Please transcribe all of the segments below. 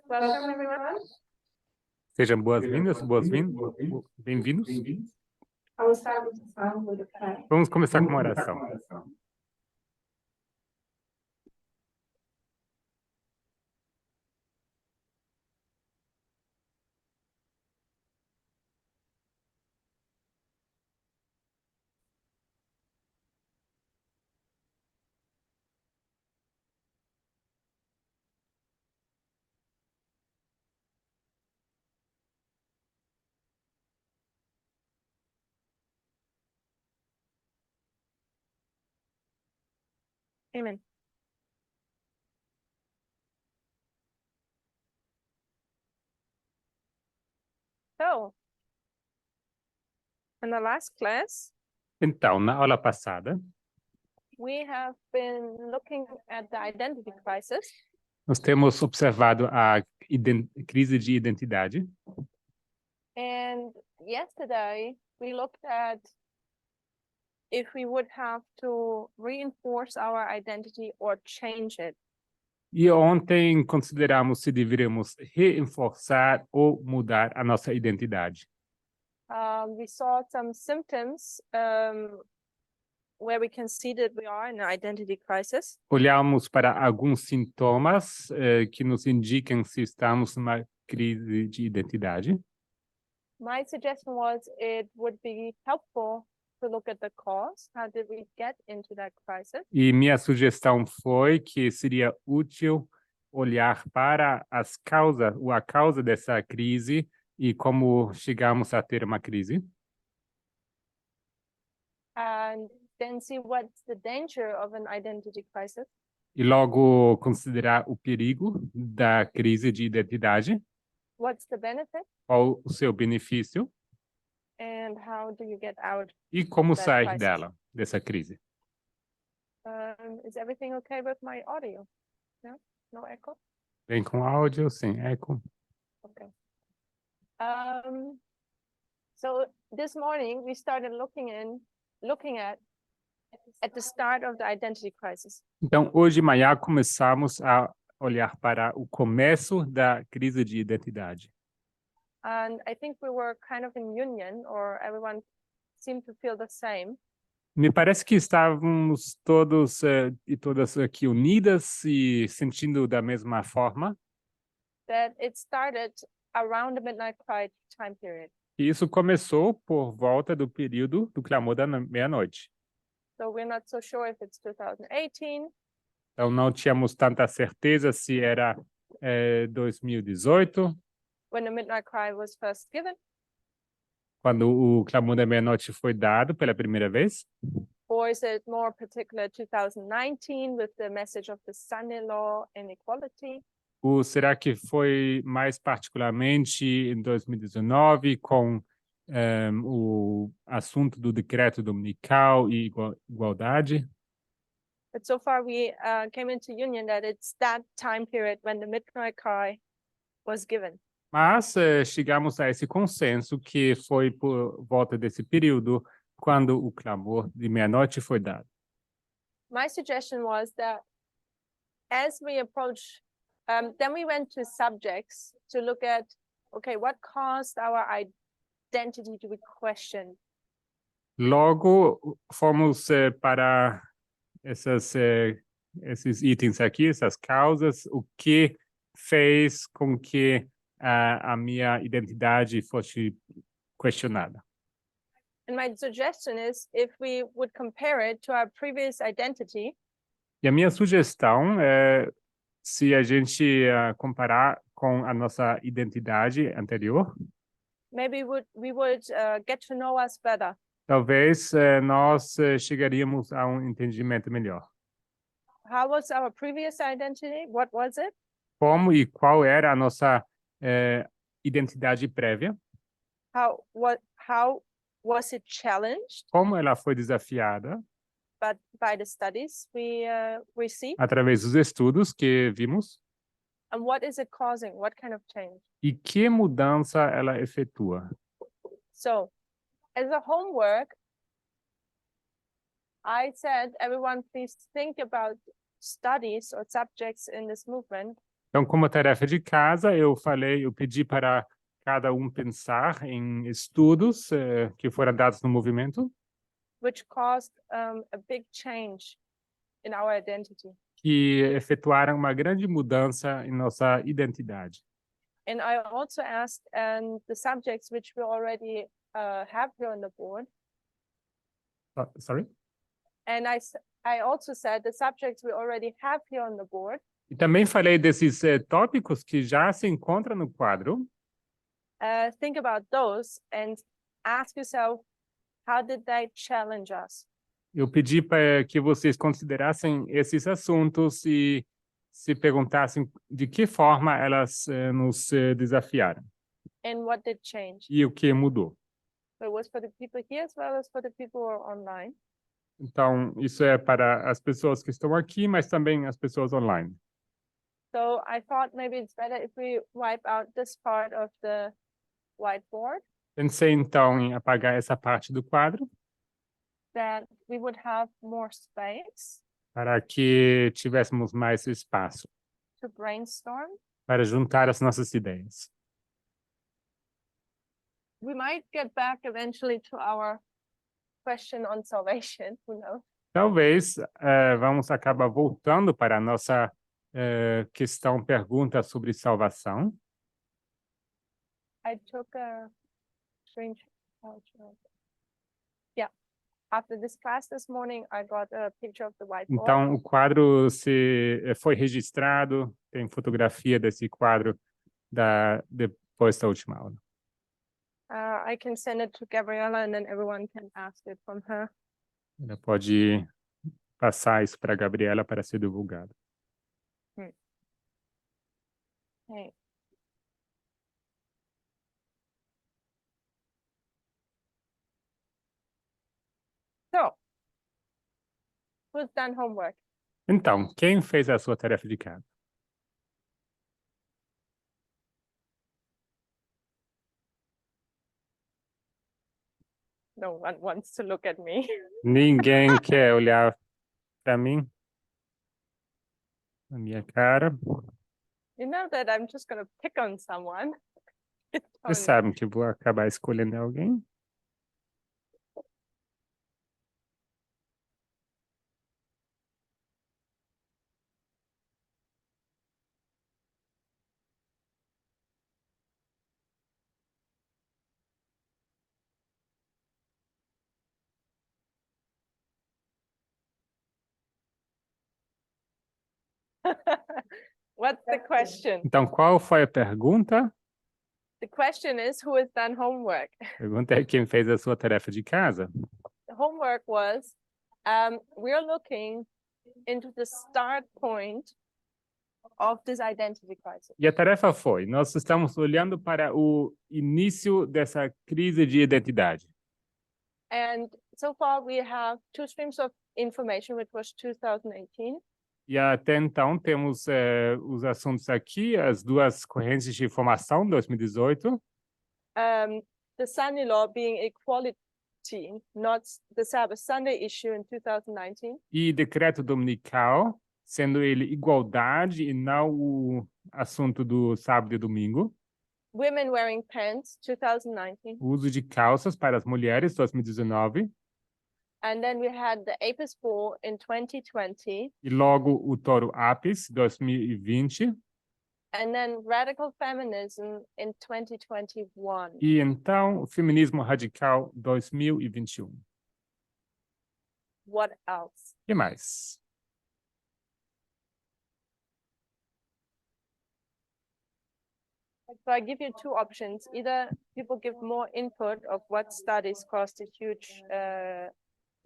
Welcome, everyone. Sejam boas-vindas, bem-vindos. I will start with the song with the prayer. Vamos começar com uma oração. Amen. So, in the last class, Então, na aula passada, we have been looking at the identity crisis, nós temos observado a crise de identidade. and yesterday we looked at if we would have to reinforce our identity or change it. E ontem consideramos se deveríamos reforçar ou mudar a nossa identidade. We saw some symptoms where we can see that we are in an identity crisis. Olhamos para alguns sintomas que nos indicam se estamos numa crise de identidade. My suggestion was it would be helpful to look at the cause. How did we get into that crisis? E minha sugestão foi que seria útil olhar para as causas, ou a causa dessa crise e como chegamos a ter uma crise. And then see what's the danger of an identity crisis. E logo considerar o perigo da crise de identidade, What's the benefit? qual o seu benefício And how do you get out? e como That sair crisis. dessa crise. Is everything okay with my audio? No? No echo? Vem com áudio, sem eco. Okay. So this morning we started looking at the start of the identity crisis. Então, hoje de manhã começamos a olhar para o começo da crise de identidade. And I think we were kind of in union, or everyone seemed to feel the same. Me parece que estávamos todos e todas aqui unidas e sentindo da mesma forma. That it started around the midnight cry time period. E isso começou por volta do período do clamor da meia-noite. So we're not so sure if it's 2018, Então, não tínhamos tanta certeza se era 2018, when the midnight cry was first given, quando o clamor da meia-noite foi dado pela primeira vez, or is it more particular 2019 with the message of the son-in-law and equality? ou será que foi mais particularmente em 2019 com o assunto do decreto dominical e igualdade? But so far we came into union that it's that time period when the midnight cry was given. Mas chegamos a esse consenso que foi por volta desse período quando o clamor de meia-noite foi dado. My suggestion was that as we approach, then we went to subjects to look at, okay, what caused our identity to be questioned? Logo, fomos para esses itens aqui, essas causas, o que fez com que a minha identidade fosse questionada. And my suggestion is if we would compare it to our previous identity, E a minha sugestão é, se a gente comparar com a nossa identidade anterior, maybe we would get to know us better. talvez nós chegaríamos a um entendimento melhor. How was our previous identity? What was it? Como e qual era a nossa identidade prévia? How was it challenged Como ela foi desafiada by the studies we received? através dos estudos que vimos? And what is it causing? What kind of change? E que mudança ela efetua? So, as a homework, I said, everyone please think about studies or subjects in this movement. Então, como tarefa de casa, eu pedi para cada um pensar em estudos que foram dados no movimento, which caused a big change in our identity. que efetuaram uma grande mudança em nossa identidade. And I also asked the subjects which we already have here on the board. Sorry? And I also said the subjects we already have here on the board. E também falei desses tópicos que já se encontram no quadro. Think about those and ask yourself, how did they challenge us? Eu pedi para que vocês considerassem esses assuntos e se perguntassem de que forma elas nos desafiaram And what did change? e o que mudou. So it was for the people here as well as for the people who are online. Então, isso é para as pessoas que estão aqui, mas também as pessoas online. So I thought maybe it's better if we wipe out this part of the whiteboard, Pensei, então, em apagar essa parte do quadro that we would have more space para que tivéssemos mais espaço to brainstorm. para juntar as nossas ideias. We might get back eventually to our question on salvation, who knows? Talvez vamos acabar voltando para a nossa pergunta sobre salvação. I took a screenshot. Yeah. After this class this morning, I got a picture of the whiteboard. Então, o quadro foi registrado, tem fotografia desse quadro depois da última aula. I can send it to Gabriella and then everyone can ask it from her. Ela pode passar isso para a Gabriela para ser divulgado. Okay. So, who's done homework? Então, quem fez a sua tarefa de casa? No one wants to look at me. Ninguém quer olhar para mim? A minha cara? You know that I'm just going to pick on someone. Vocês sabem que eu vou acabar escolhendo alguém? What's the question? Então, qual foi a pergunta? The question is, who has done homework? A pergunta é quem fez a sua tarefa de casa. The homework was, we're looking into the start point of this identity crisis. E a tarefa foi, nós estamos olhando para o início dessa crise de identidade. And so far we have two streams of information, which was 2018. E até então temos os assuntos aqui, as duas correntes de informação, 2018. The Sunday law being equality, not the Sabbath Sunday issue in 2019. E decreto dominical, sendo ele igualdade e não o assunto do sábado e domingo. Women wearing pants, 2019. O uso de calças para as mulheres, 2019. And then we had the APIS Bull in 2020. E logo o Toro Apis, 2020. And then radical feminism in 2021. E então o feminismo radical, 2021. What else? E mais? So I give you two options. Either people give more input of what studies caused a huge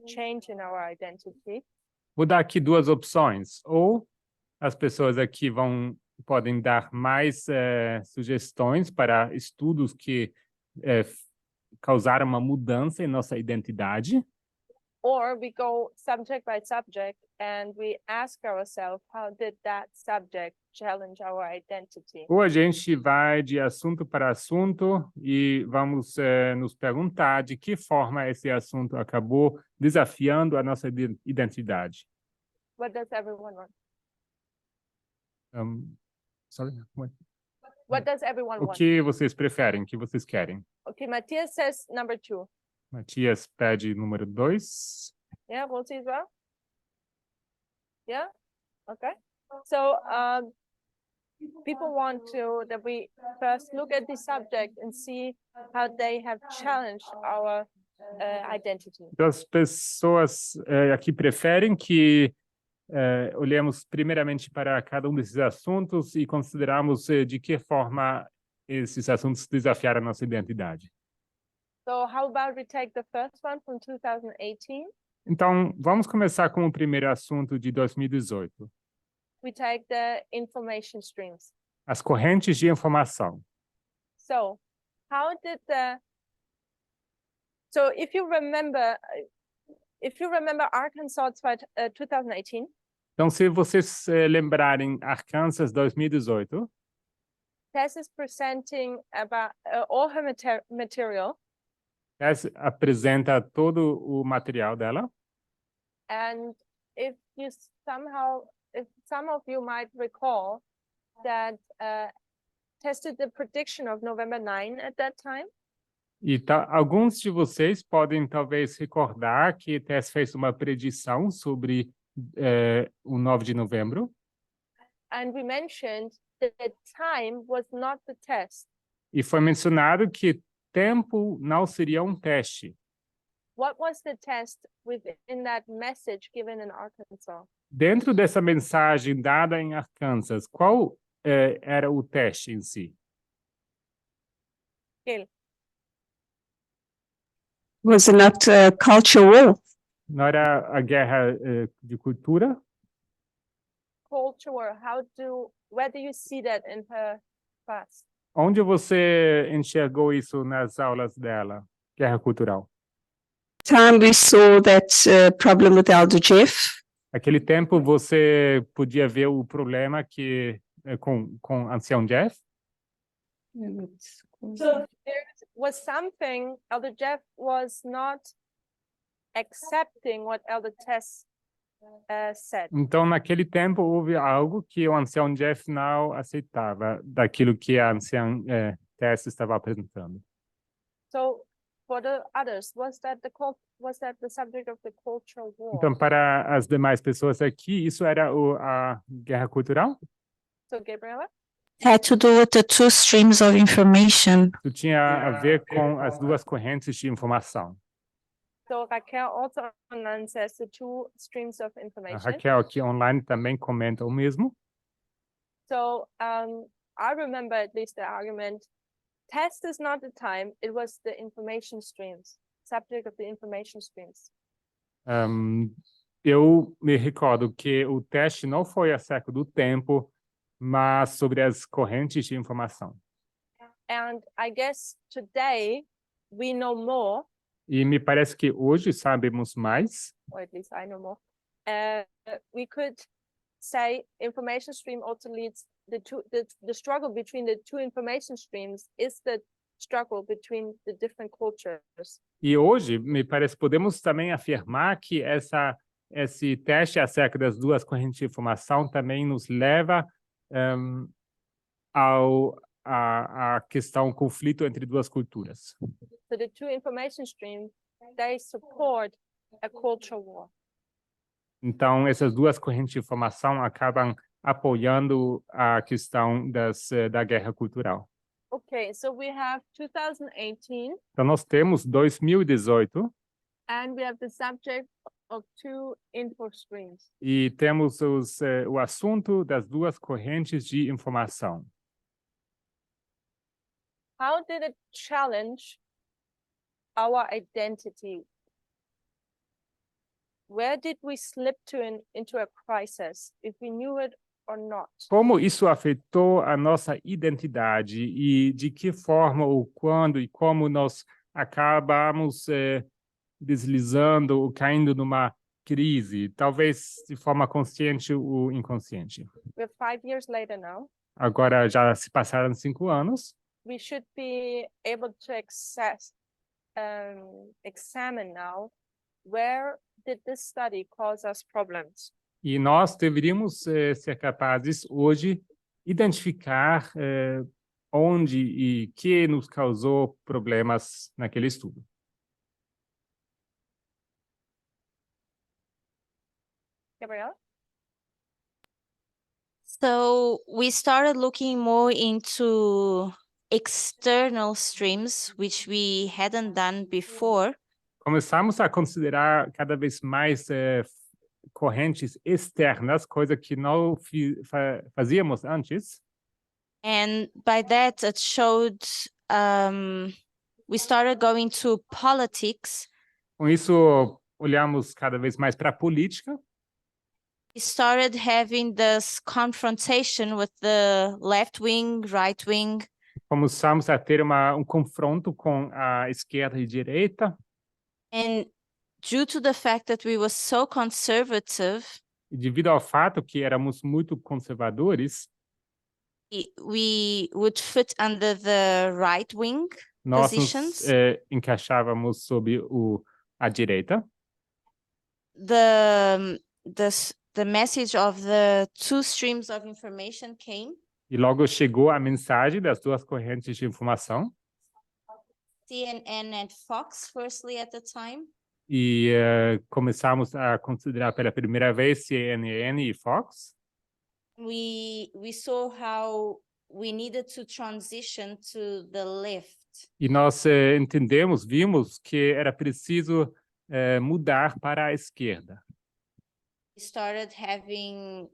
change in our identity. Vou dar aqui duas opções. Ou as pessoas aqui podem dar mais sugestões para estudos que causaram uma mudança em nossa identidade. Or we go subject by subject and we ask ourselves, how did that subject challenge our identity? Ou a gente vai de assunto para assunto e vamos nos perguntar de que forma esse assunto acabou desafiando a nossa identidade. What does everyone want? Sorry, what? What does everyone O want? que vocês preferem? O que vocês querem? Okay, Matthias says number 2. Matias pede número 2. Yeah, Rosie as well? Yeah? Okay. So people want that we first look at the subject and see how they have challenged our identity. Então, as pessoas aqui preferem que olhemos primeiramente para cada um desses assuntos e consideramos de que forma esses assuntos desafiaram a nossa identidade. So how about we take the first one from 2018? Então, vamos começar com o primeiro assunto de 2018. We take the information streams. As correntes de informação. So how did so if you remember Arkansas 2018, Então, se vocês lembrarem Arkansas 2018, Tess is presenting about all her material, essa apresenta todo o material dela. and if some of you might recall that Tess did the prediction of November 9 at that time. E alguns de vocês podem talvez recordar que Tess fez uma predição sobre o 9 de novembro. And we mentioned that time was not the test. E foi mencionado que tempo não seria um teste. What was the test within that message given in Arkansas? Dentro dessa mensagem dada em Arkansas, qual era o teste em si? Gil. Was it not a culture war? Não era a guerra de cultura? Culture war. Where do you see that in her class? Onde você enxergou isso nas aulas dela? Guerra cultural. Time we saw that problem with Elder Jeff. Aquele tempo você podia ver o problema que com ancião Jeff? So there was something Elder Jeff was not accepting what Elder Tess said. Então, naquele tempo, houve algo que o ancião Jeff não aceitava daquilo que a anciã Tess estava apresentando. So for the others, was that the subject of the cultural war? Então, para as demais pessoas aqui, isso era a guerra cultural? So Gabriela? Had to do with the two streams of information. Isso tinha a ver com as duas correntes de informação. So Raquel also online says the two streams of A information. Raquel aqui online também comenta o mesmo. So I remember at least the argument, test is not the time, it was the information streams, subject of the information streams. Eu me recordo que o teste não foi acerca do tempo, mas sobre as correntes de informação. And I guess today we know more, E me parece que hoje sabemos mais. or at least I know more. We could say information stream also leads the struggle between the two information streams is the struggle between the different cultures. E hoje, me parece, podemos também afirmar que esse teste acerca das duas correntes de informação também nos leva à questão conflito entre duas culturas. So the two information streams, they support a cultural war. Então, essas duas correntes de informação acabam apoiando a questão da guerra cultural. Okay, so we have 2018, Então, nós temos 2018 and we have the subject of two info streams. e temos o assunto das duas correntes de informação. How did it challenge our identity? Where did we slip into a crisis, if we knew it or not? Como isso afetou a nossa identidade e de que forma ou quando e como nós acabamos deslizando ou caindo numa crise, talvez de forma consciente ou inconsciente. We're 5 years later now. Agora já se passaram 5 anos. We should be able to examine now, where did this study cause us problems? E nós deveríamos ser capazes hoje identificar onde e que nos causou problemas naquele estudo. Gabriela? So we started looking more into external streams, which we hadn't done before. Começamos a considerar cada vez mais correntes externas, coisa que não fazíamos antes. And by that, it showed we started going to politics. Com isso, olhamos cada vez mais para a política. We started having this confrontation with the left wing, right wing. Começamos a ter confronto com a esquerda e direita. And due to the fact that we were so conservative, E devido ao fato que éramos muito conservadores, we would fit under the right wing nós positions. nos encaixávamos sob a direita. The message of the two streams of information came. E logo chegou a mensagem das duas correntes de informação. CNN and Fox, firstly at the time. E começamos a considerar pela primeira vez CNN e Fox. We saw how we needed to transition to the left. E nós vimos que era preciso mudar para a esquerda. We started having,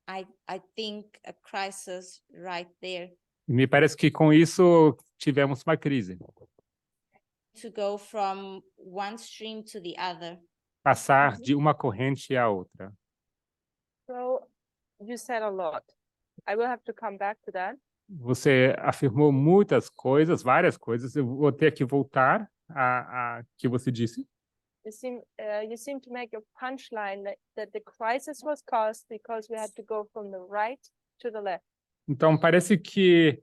I think, a crisis right there. E me parece que com isso tivemos uma crise. To go from one stream to the other. Passar de uma corrente à outra. So you said a lot. I will have to come back to that. Você afirmou muitas coisas, várias coisas. Eu vou ter que voltar a que você disse. You seem to make a punchline that the crisis was caused because we had to go from the right to the left. Então, parece que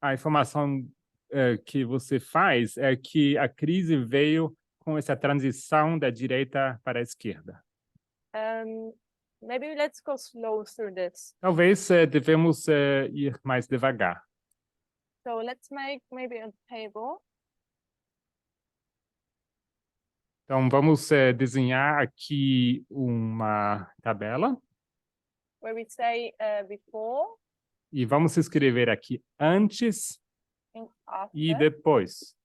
a informação que você faz é que a crise veio com essa transição da direita para a esquerda. Maybe let's go slow through this. Talvez devemos ir mais devagar. So let's make maybe a table. Então, vamos desenhar aqui uma tabela. Where we say before. E vamos escrever aqui antes And after. e depois.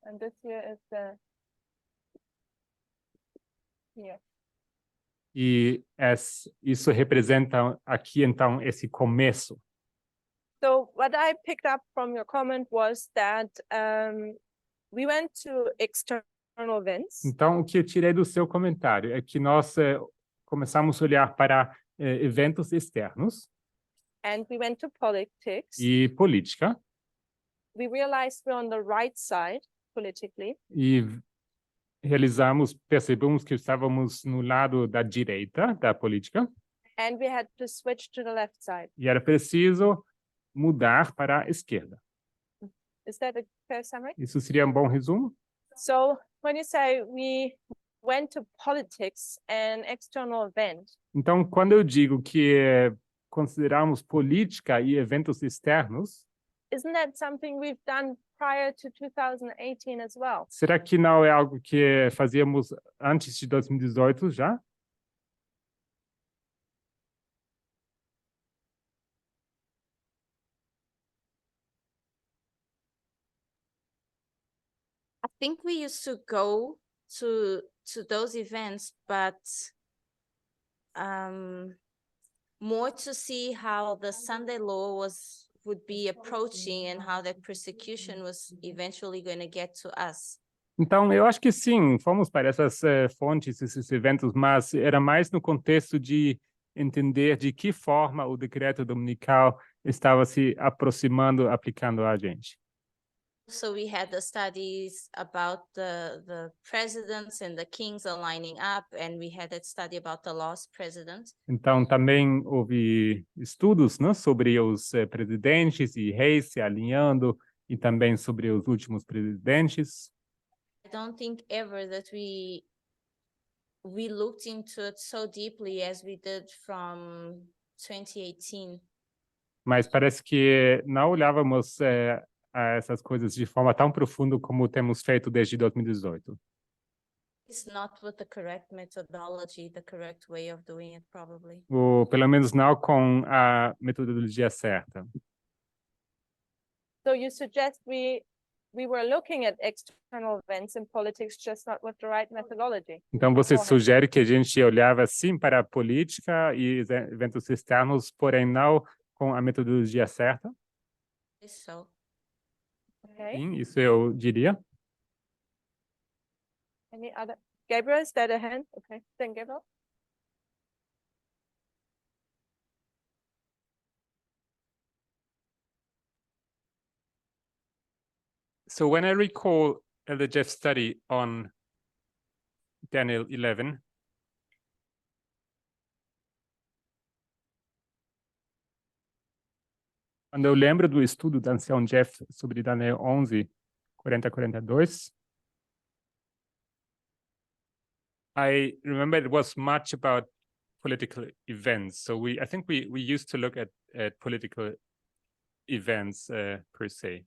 And this here is the here. E isso representa aqui, então, esse começo. So what I picked up from your comment was that we went to external events. Então, o que eu tirei do seu comentário é que nós começamos a olhar para eventos externos And we went to politics. e política. We realized we're on the right side politically. E percebemos que estávamos no lado da direita da política. And we had to switch to the left side. E era preciso mudar para a esquerda. Is that a fair summary? Isso seria um bom resumo? So when you say we went to politics and external event, Então, quando eu digo que consideramos política e eventos externos, isn't that something we've done prior to 2018 as well? será que não é algo que fazíamos antes de 2018 já? I think we used to go to those events, but more to see how the Sunday law would be approaching and how the persecution was eventually going to get to us. Então, eu acho que sim, fomos para essas fontes, esses eventos, mas era mais no contexto de entender de que forma o decreto dominical estava se aproximando, aplicando a gente. So we had the studies about the presidents and the kings aligning up, and we had that study about the lost president. Então, também houve estudos, né, sobre os presidentes e reis se alinhando, e também sobre os últimos presidentes. I don't think ever that we we looked into it so deeply as we did from 2018. Mas parece que não olhávamos a essas coisas de forma tão profunda como temos feito desde 2018. It's not with the correct methodology, the correct way of doing it, probably. Ou pelo menos não com a metodologia certa. So you suggest we were looking at external events in politics, just not with the right methodology. Então você Correto. sugere que a gente olhava sim para a política e eventos externos, porém não com a metodologia certa? So, Okay. Sim, isso eu diria. Any other? Gabriel, is that a hand? Okay. Then Gabriel. So when I recall the Jeff study on Daniel 11, quando eu lembro do estudo do ancião Jeff sobre Daniel 11, 40-42, I remember it was much about political events. So I think we used to look at political events per se.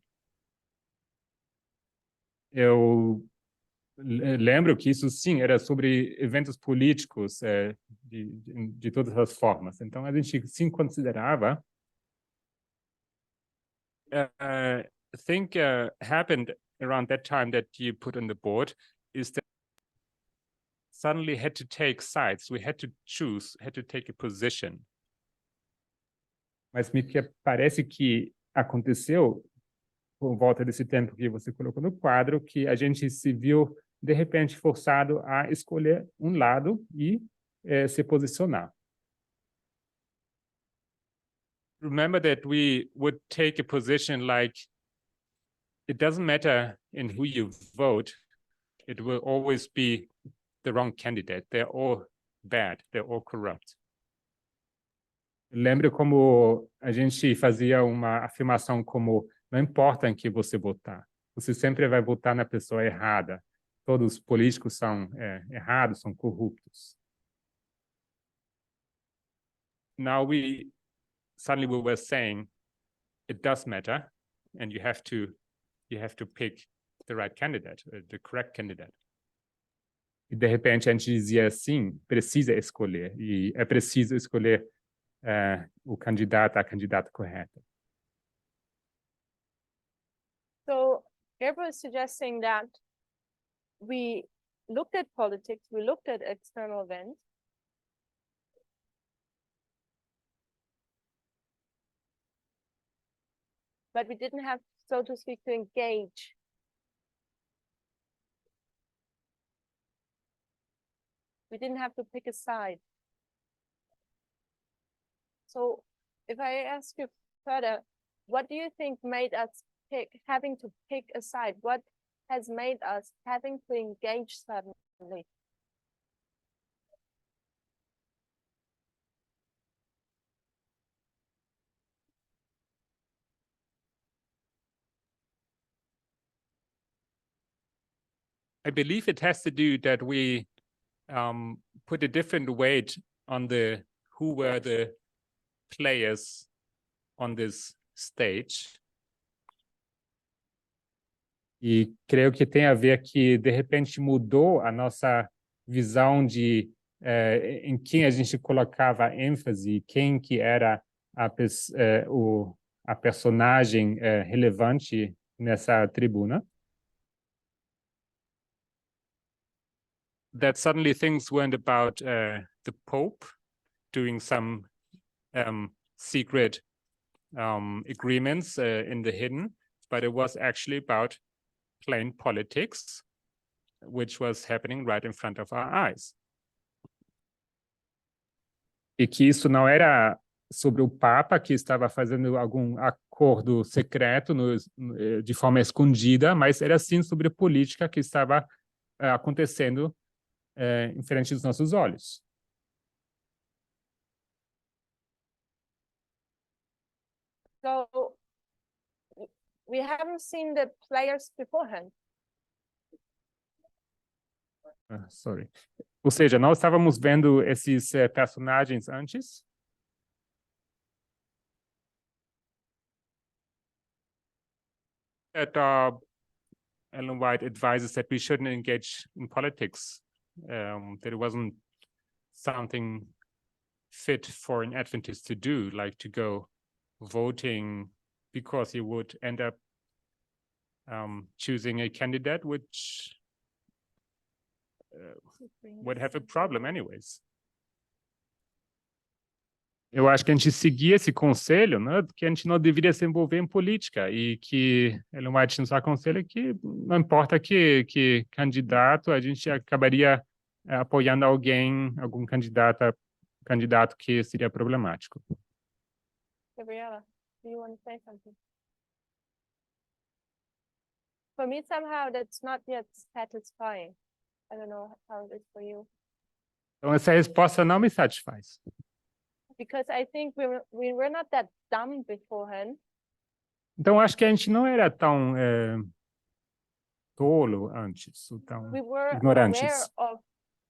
Eu lembro que isso sim era sobre eventos políticos de todas as formas. Então a gente sim considerava. I think happened around that time that you put on the board is that suddenly had to take sides. We had to choose, had to take a position. Mas me parece que aconteceu por volta desse tempo que você colocou no quadro, que a gente se viu de repente forçado a escolher um lado e se posicionar. Remember that we would take a position like it doesn't matter in who you vote, it will always be the wrong candidate. They're all bad, they're all corrupt. Lembro como a gente fazia uma afirmação como não importa em que você votar, você sempre vai votar na pessoa errada. Todos os políticos são errados, são corruptos. Now suddenly we were saying it does matter, and you have to pick the right candidate, the correct candidate. E de repente a gente dizia sim, precisa escolher, e é preciso escolher o candidato, a candidata correta. So Gabriel is suggesting that we looked at politics, we looked at external events, but we didn't have, so to speak, to engage. We didn't have to pick a side. So if I ask you further, what do you think made us having to pick a side? What has made us having to engage suddenly? I believe it has to do that we put a different weight on who were the players on this stage. E creio que tem a ver que, de repente, mudou a nossa visão de em quem a gente colocava ênfase, quem que era a personagem relevante nessa tribuna. That suddenly things weren't about the Pope doing some secret agreements in the hidden, but it was actually about plain politics, which was happening right in front of our eyes. E que isso não era sobre o Papa que estava fazendo algum acordo secreto de forma escondida, mas era sim sobre política que estava acontecendo em frente dos nossos olhos. So we haven't seen the players beforehand. Sorry. Ou seja, nós estávamos vendo esses personagens antes. That Ellen White advises that we shouldn't engage in politics. That it wasn't something fit for an Adventist to do, like to go voting, because he would end up choosing a candidate which would have a problem anyways. Eu acho que a gente seguia esse conselho, né, que a gente não deveria se envolver em política e que Ellen White nos aconselha que não importa que candidato, a gente acabaria apoiando algum candidato que seria problemático. Gabriella, do you want to say something? For me, somehow that's not yet satisfying. I don't know how it is for you. Então, essa resposta não me satisfaz. Because I think we were not that dumb beforehand. Então, acho que a gente não era tão tolo antes, ou tão We were aware ignorantes. of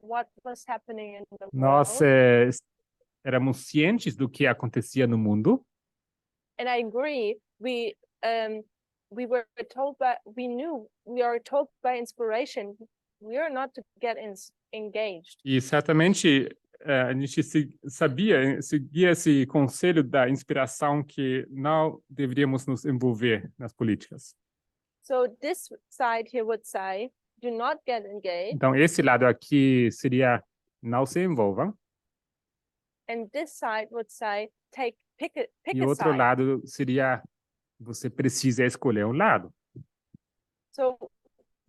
what was happening in the Nós world. éramos cientes do que acontecia no mundo. And I agree. We were told we are told by inspiration. We are not to get engaged. E certamente a gente seguia esse conselho da inspiração que não deveríamos nos envolver nas políticas. So this side here would say, do not get engaged. Então, esse lado aqui seria não se envolvam. And this side would say, pick E a outro side. lado seria você precisa escolher um lado. So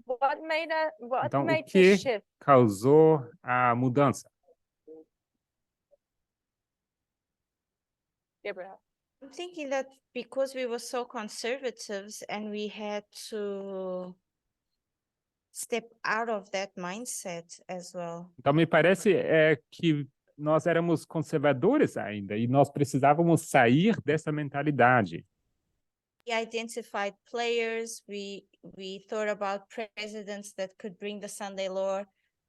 what Então, o made que this shift? causou a mudança? Gabriel. I'm thinking that because we were so conservatives and we had to step out of that mindset as well. Então, me parece que nós éramos conservadores ainda e nós precisávamos sair dessa mentalidade. We identified players, we thought about presidents that could bring the Sunday law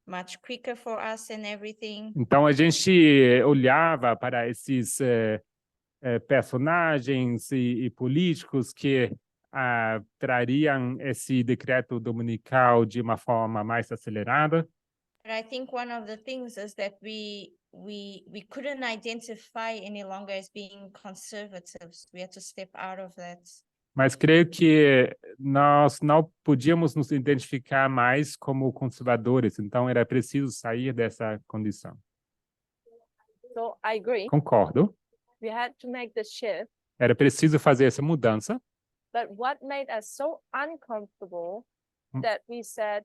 much quicker for us and everything. Então, a gente olhava para esses personagens e políticos que trariam esse decreto dominical de uma forma mais acelerada. But I think one of the things is that we couldn't identify any longer as being conservatives. We had to step out of that. Mas creio que nós não podíamos nos identificar mais como conservadores, então era preciso sair dessa condição. So I agree. Concordo. We had to make the shift. Era preciso fazer essa mudança. But what made us so uncomfortable that we said,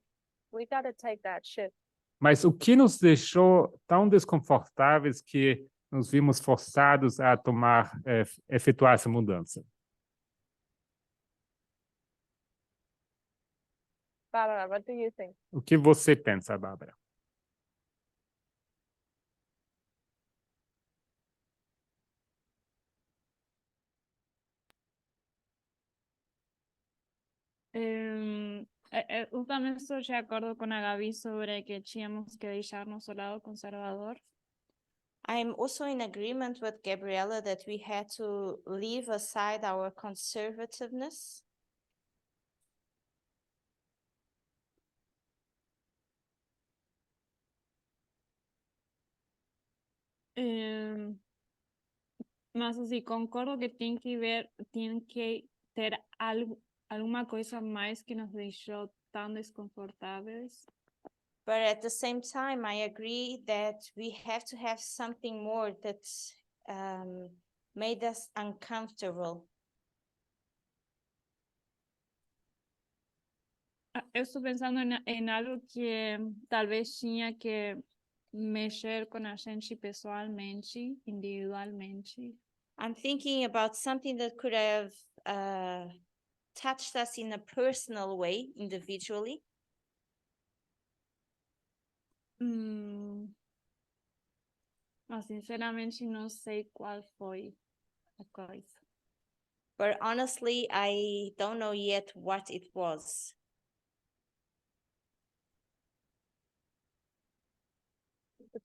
we got to take that shift? Mas o que nos deixou tão desconfortáveis que nos vimos forçados a efetuar essa mudança? Barbara, what do you think? O que você pensa, Bárbara? Eu também estou de acordo com a Gabi sobre que tínhamos que deixar nosso lado conservador. I'm also in agreement with Gabriella that we had to leave aside our conservativeness. Mas assim, concordo que tem que ter alguma coisa mais que nos deixou tão desconfortáveis. But at the same time, I agree that we have to have something more that made us uncomfortable. Eu estou pensando em algo que talvez tinha que mexer com a gente pessoalmente, individualmente. I'm thinking about something that could have touched us in a personal way, individually. Mas sinceramente não sei qual foi a coisa. But honestly, I don't know yet what it was.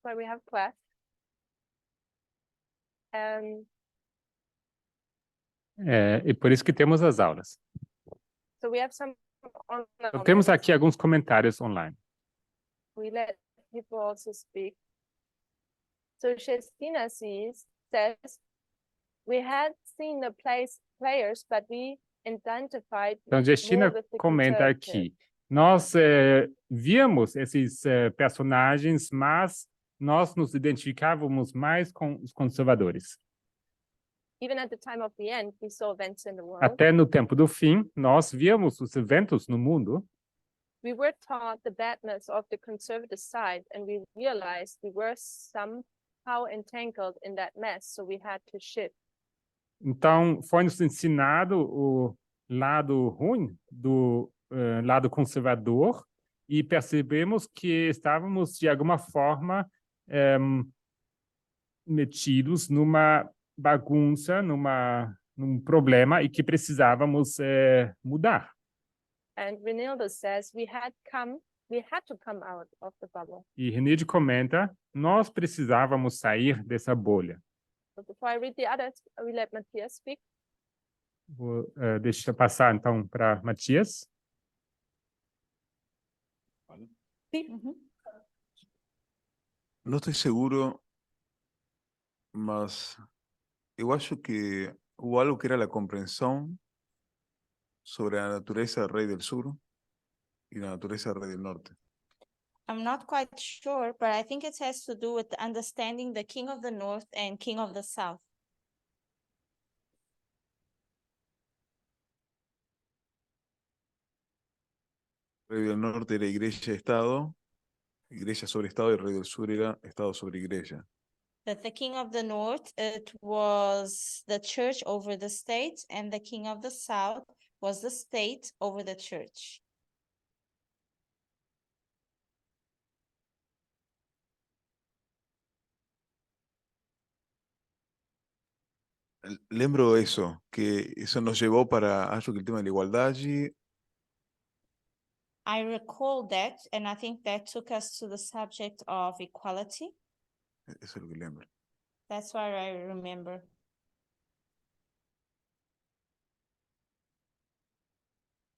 why we have class. And E por isso que temos as aulas. so we have some Então, temos online. aqui alguns comentários online. We let people also speak. So Shestina says, we had seen the players, but we identified Então, Gestina more with the comenta conservative. aqui. Nós víamos esses personagens, mas nós nos identificávamos mais com os conservadores. Even at the time of the end, we saw events in the world. Até no tempo do fim, nós víamos os eventos no mundo. We were taught the badness of the conservative side, and we realized we were somehow entangled in that mess, so we had to shift. Então, foi-nos ensinado o lado ruim do lado conservador e percebemos que estávamos, de alguma forma, metidos numa bagunça, num problema e que precisávamos mudar. And Renildo says we had to come out of the bubble. E Renilde comenta, nós precisávamos sair dessa bolha. So before I read the others, we let Matthias speak. Vou deixar passar, então, para Matias. No estoy seguro, mas eu acho que hubo algo que era la comprensión sobre la naturaleza del rey del sur y la naturaleza del rey del norte. I'm not quite sure, but I think it has to do with understanding the king of the north and king of the south. El rey del norte era iglesia-estado, iglesia sobre estado, y el rey del sur era estado sobre iglesia. That the king of the north, it was the church over the state, and the king of the south was the state over the church. Lembro eso, que eso nos llevó para, acho que el tema de la igualdad allí, I recall that, and I think that took us to the subject of equality. eso es lo que lembro. That's what I remember.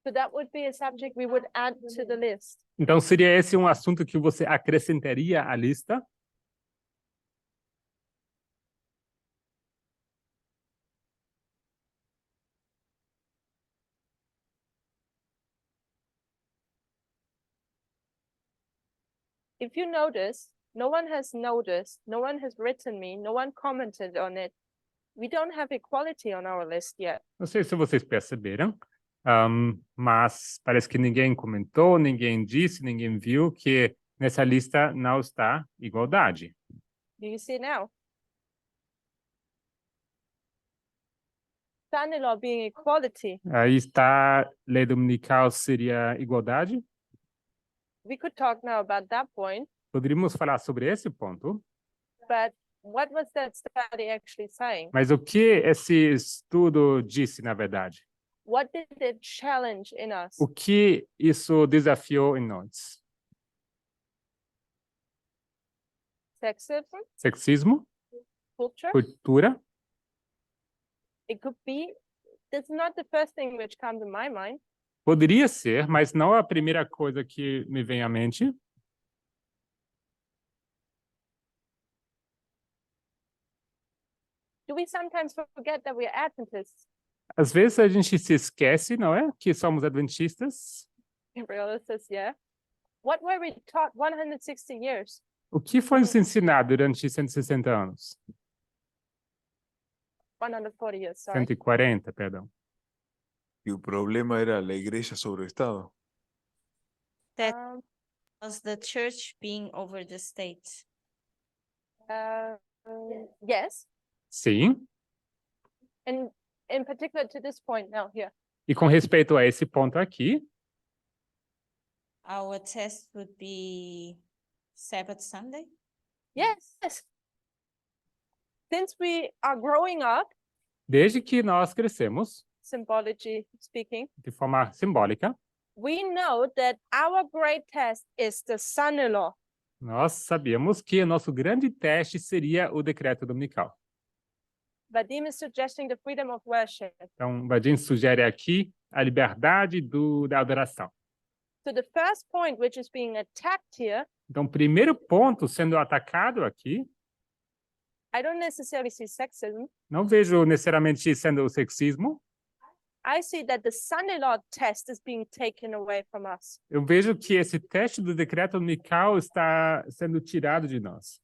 So that would be a subject we would add to the list. Então, seria esse um assunto que você acrescentaria à lista? If you notice, no one has noticed, no one has written me, no one commented on it. We don't have equality on our list yet. Não sei se vocês perceberam, mas parece que ninguém comentou, ninguém disse, ninguém viu que nessa lista não está igualdade. Do you see now? Son-in-law being equality. Aí está, lei dominical seria igualdade. We could talk now about that point, Poderíamos falar sobre esse ponto, but what was that study actually saying? mas o que esse estudo disse, na verdade? What did it challenge in us? O que isso desafiou em nós? Sexism, Sexismo, culture? cultura? It could be. That's not the first thing which comes to my mind. Poderia ser, mas não é a primeira coisa que me vem à mente. Do we sometimes forget that we are Adventists? Às vezes a gente se esquece, não é? Que somos adventistas. Gabriela says, yeah. What were we taught 160 years? O que foi nos ensinado durante 160 anos? 140 years, sorry. 140, perdão. Y el problema era la iglesia sobre el estado. Um, Was the church being over the state? yes, Sim. and in particular to this point now here. E com respeito a esse ponto aqui, Our test would be Sabbath Sunday. Yes. Since we are growing up, desde que nós crescemos, symbology speaking, de forma simbólica, we know that our great test is the son-in-law. Nós sabíamos que o nosso grande teste seria o decreto dominical. Vadim is suggesting the freedom of worship. Então, Vadim sugere aqui a liberdade da adoração. So the first point which is being attacked here, Então, o primeiro ponto sendo atacado aqui, I don't necessarily see sexism. não vejo necessariamente sendo o sexismo. I see that the Sunday law test is being taken away from us. Eu vejo que esse teste do decreto dominical está sendo tirado de nós.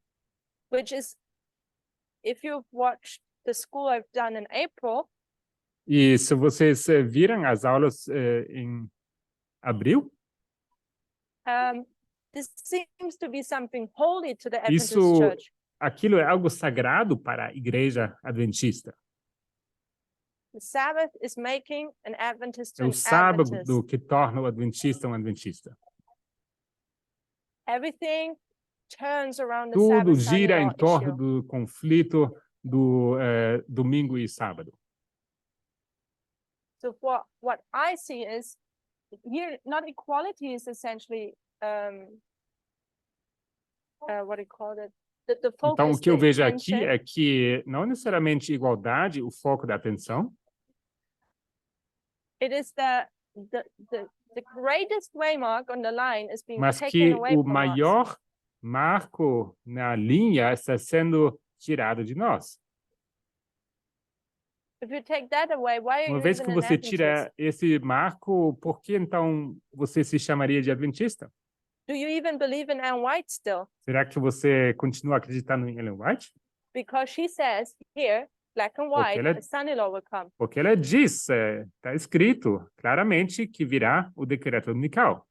Which is, if you've watched the school I've done in April, E se vocês viram as aulas em abril, this seems to be something holy to the Adventist isso, church. aquilo é algo sagrado para a igreja adventista. The Sabbath is making an Adventist É an o sábado Adventist. que torna o adventista um adventista. Everything turns around the Tudo Sabbath Sunday gira em law torno issue. do conflito do domingo e sábado. So what I see is here, not equality is essentially what do you call it? The focus, Então, o que eu the vejo aqui attention. é que não necessariamente igualdade, o foco da atenção, It is the greatest waymark on the line is being mas taken que away o from us. maior marco na linha está sendo tirado de nós. If you take that away, why are Uma you vez even que an você Adventist? tira esse marco, por que então você se chamaria de adventista? Do you even believe in Ellen White still? Será que você continua acreditando em Ellen White? Because she says here, black and white, ela- a son in law will come. Porque ela diz, está escrito claramente que virá o decreto dominical.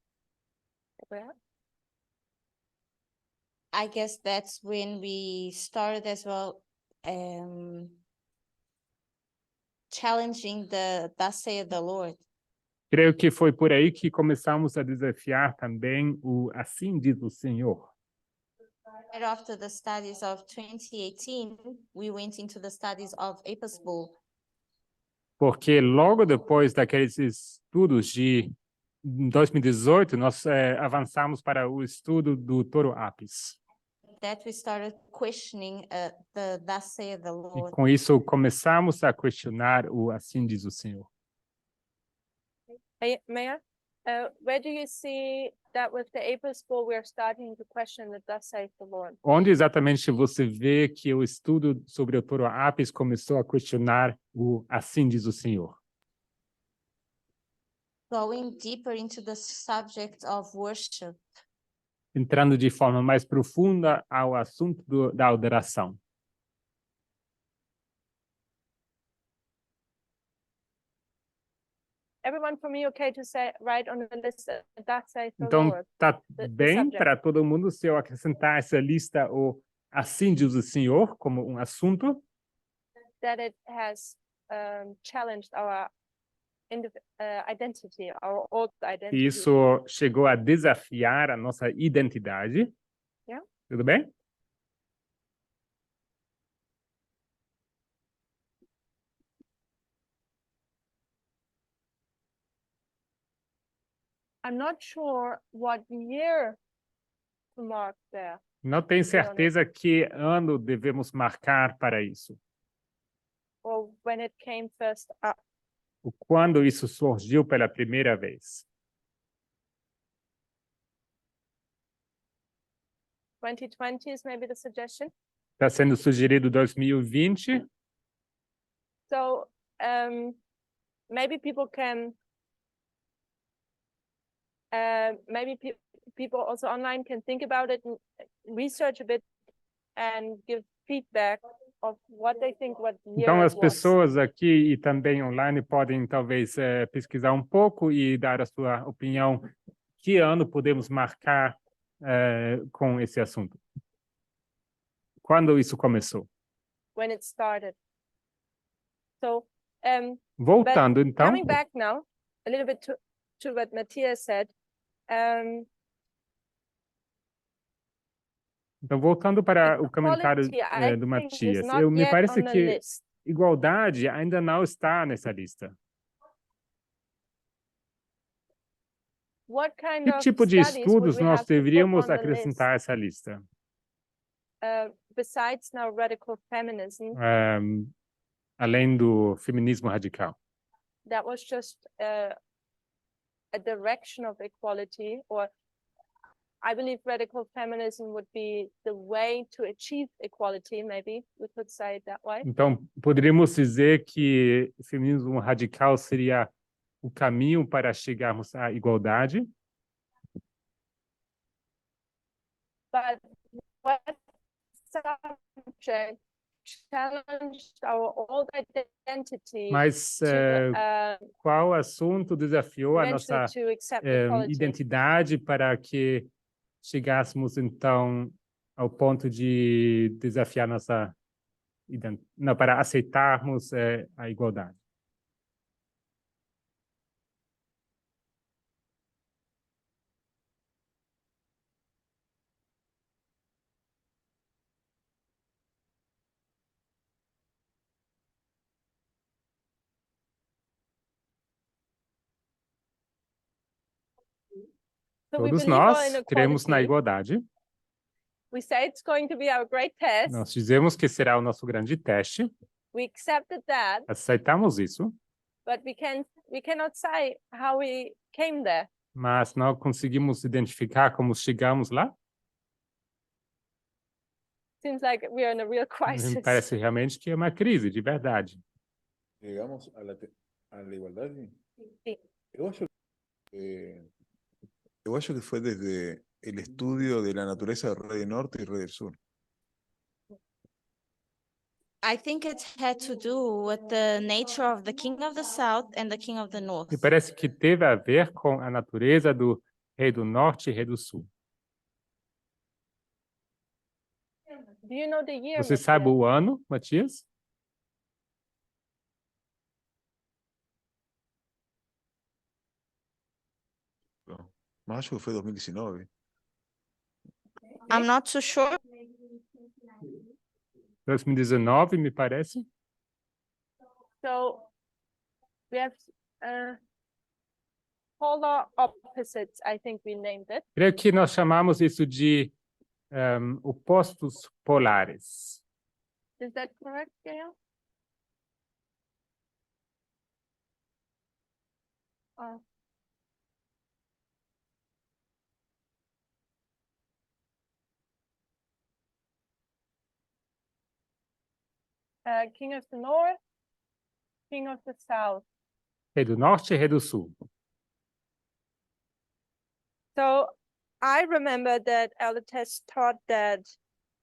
I guess that's when we started as well, challenging the thus saith the Lord. Creio que foi por aí que começamos a desafiar também o assim diz o Senhor. Right after the studies of 2018, we went into the studies of Apostolic. Porque logo depois daqueles estudos de 2018, nós avançamos para o estudo do Toro Apis. That we started questioning the thus saith the E Lord. com isso começamos a questionar o assim diz o Senhor. Mayor, where do you see that with the April school we are starting to question the thus saith the Lord? Onde exatamente você vê que o estudo sobre o Toro Apis começou a questionar o assim diz o Senhor? Going deeper into the subject of worship. Entrando de forma mais profunda ao assunto da adoração. Everyone for me okay to say right on the list that saith the Então, Lord? tá the bem subject. para todo mundo se eu acrescentar essa lista, o assim diz o Senhor, como um assunto, That it has challenged our identity, our old e identity. isso chegou a desafiar a nossa identidade. Yeah. Tudo bem? I'm not sure what year to mark there. Não tenho be honest. certeza que ano devemos marcar para isso. Or when it came first up. O quando isso surgiu pela primeira vez. 2020 is maybe the suggestion. Está sendo sugerido 2020. So maybe people can, maybe people also online can think about it and research a bit and give feedback of what they think, what year Então, it as was. pessoas aqui e também online podem, talvez, pesquisar um pouco e dar a sua opinião. Que ano podemos marcar com esse assunto? Quando isso começou? When it started. So, Voltando, então, coming back now, a little bit to what Matthias said, então, voltando para o comentário equality, I do think, is Matias, not me yet parece on the que list. igualdade ainda não está nessa lista. what kind Que of tipo de studies would estudos we nós have to put deveríamos on the list, acrescentar a essa lista? besides now radical feminism? Além do feminismo radical. That was just a direction of equality, or I believe radical feminism would be the way to achieve equality, maybe we could say it that way. Então, poderíamos dizer que o feminismo radical seria o caminho para chegarmos à igualdade. But what subject challenged our old identity Mas to qual assunto desafiou a eventually nossa to accept equality? identidade para que chegássemos, então, ao ponto de desafiar nossa não, para aceitarmos a igualdade? So we Todos believe all nós in cremos na equality. igualdade. We say it's going to be our great test. Nós dizemos que será o nosso grande teste. We accepted that, Aceitamos isso, but we cannot say how we came there. mas não conseguimos identificar como chegamos lá. Seems like we are in a real Me crisis. parece realmente que é uma crise, de verdade. Llegamos a la igualdad. Sí. Eu acho que fue desde el estudio de la naturaleza del Rey del Norte y Rey del Sur. I think it had to do with the nature of the king of the south and the king of the north. Me parece que teve a ver com a natureza do rei do norte e rei do sul. Do you know the year? Você sabe Matthias? o ano, Matias? Mas acho que fue 2019. I'm not too sure. 2019, me parece. So we have polar opposites, I think we named it. Creio que nós chamamos isso de opostos polares. Is that correct, Gail? Oh. King of the North, King of the South. Rei do norte e rei do sul. So I remember that Alates taught that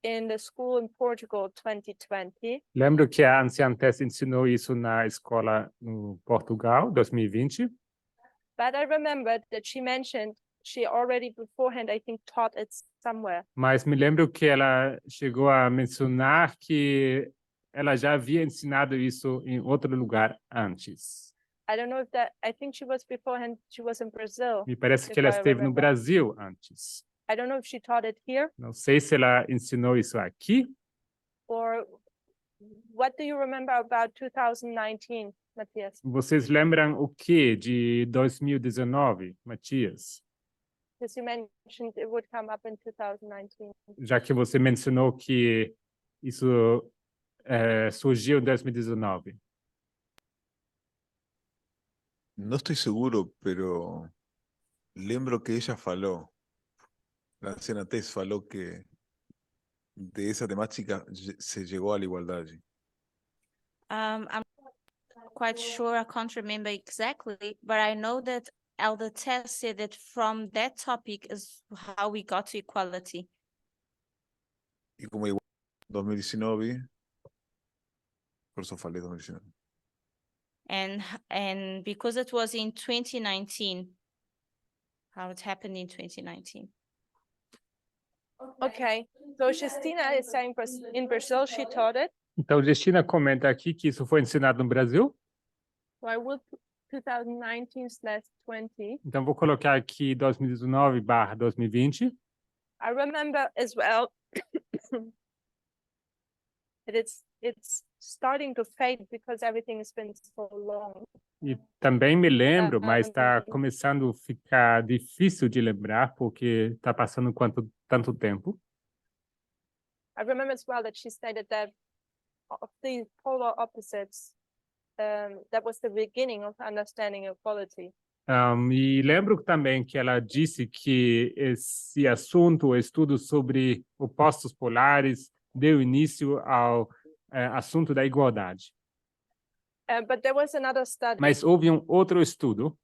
in the school in Portugal 2020. Lembro que a anciã Tess ensinou isso na escola no Portugal, 2020. But I remember that she mentioned she already beforehand, I think, taught it somewhere. Mas me lembro que ela chegou a mencionar que ela já havia ensinado isso em outro lugar antes. I don't know if that, I think she was beforehand, she was in Brazil. Me parece que If ela I esteve no remember. Brasil antes. I don't know if she taught it here Não sei se ela ensinou isso aqui. or what do you remember about 2019, Matthias? Vocês lembram o que de 2019, Matias? Because you mentioned it would come up in 2019. Já que você mencionou que isso surgiu em 2019. No estoy seguro, pero lembro que ella faló, la anciana Tess faló que de esa temática se llegó a la igualdad. I'm not quite sure. I can't remember exactly, but I know that Elder Tess said that from that topic is how we got to equality. Y como igual 2019, por eso falé 2019. And because it was in 2019, how it happened in 2019. Okay, so Justina is saying in Brazil she taught it. Então, Justina comenta aqui que isso foi ensinado no Brasil. So I will 2019/20. Então, vou colocar aqui 2019/2020. I remember as well that it's it's starting to fade because everything has been so long. E também me lembro, mas está Um, começando a ficar difícil de lembrar, porque está passando tanto tempo. I remember as well that she stated that of these polar opposites, that was the beginning of understanding equality. E lembro também que ela disse que esse assunto, o estudo sobre opostos polares, deu início ao assunto da igualdade. But there was another study. Mas houve um outro estudo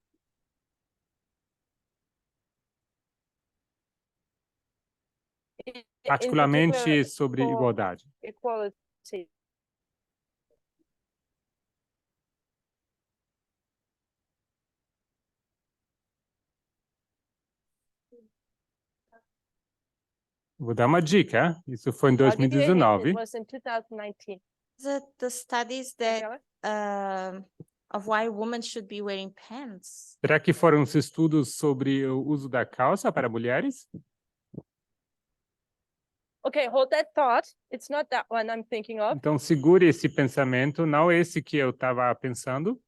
in particularmente particular sobre for igualdade. equality. Vou dar uma dica, isso foi em I'll give you a hint, it 2019. was in 2019. The studies that Gabriela? of why women should be wearing pants. Será que foram os estudos sobre o uso da calça para mulheres? Okay, hold that thought. It's not that one I'm thinking of, Então, segure esse pensamento, não esse que eu estava pensando,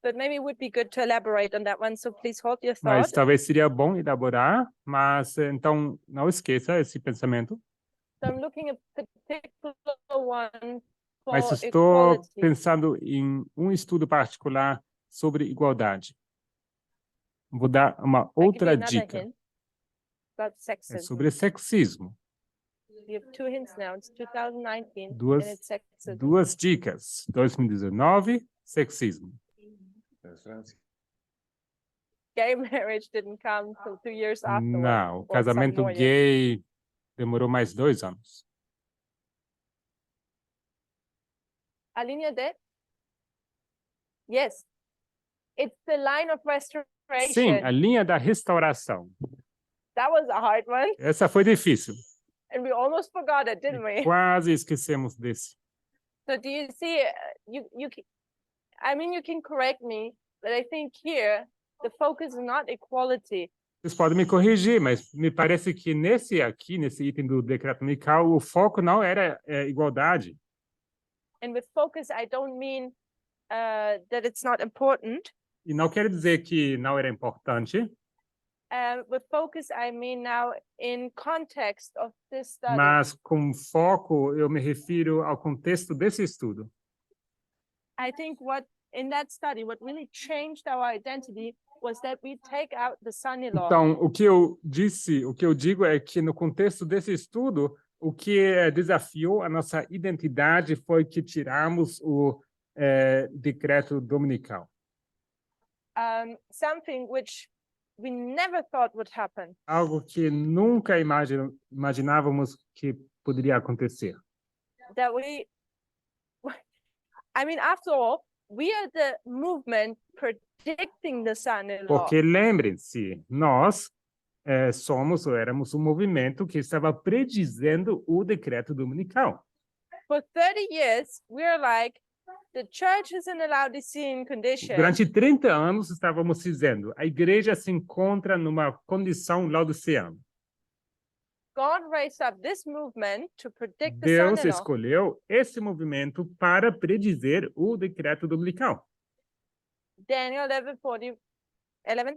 but maybe it would be good to elaborate on that one. So please hold your mas thought. talvez seria bom elaborar, mas então não esqueça esse pensamento. So I'm looking at a particular one Mas for estou equality. pensando em um estudo particular sobre igualdade. Vou dar uma I'll give you outra another dica, hint about é sexism. sobre sexismo. You have two hints now. It's 2019 Duas- and it's sexism. Duas dicas, 2019, sexismo. Gay marriage didn't come till 2 years afterwards. Não, o or some casamento more years. gay demorou mais 2 anos. A linha D? Yes. It's the line of restoration. Sim, a linha da restauração. That was a hard one. Essa foi difícil. And we almost forgot it, didn't we? Quase esquecemos desse. So do you see, I mean, you can correct me, but I think here, the focus is not equality. Vocês podem me corrigir, mas me parece que nesse item do decreto dominical, o foco não era igualdade. And with focus, I don't mean that it's not important. E não quero dizer que não era importante, With focus, I mean now in context of this study. mas com foco eu me refiro ao contexto desse estudo. I think in that study, what really changed our identity was that we take out the son-in-law. Então, o que eu digo é que no contexto desse estudo, o que desafiou a nossa identidade foi que tiramos o decreto dominical. Something which we never thought would happen. Algo que nunca imaginávamos que poderia acontecer. That I mean, after all, we are the movement predicting the son-in-law. Porque lembrem-se, nós éramos um movimento que estava predizendo o decreto dominical. For 30 years, we're like, the church is in a Laodicean condition. Durante 30 anos estávamos dizendo, a igreja se encontra numa condição laodiceana. God raised up this movement to predict the Deus son-in-law. escolheu esse movimento para predizer o decreto dominical. Daniel 11,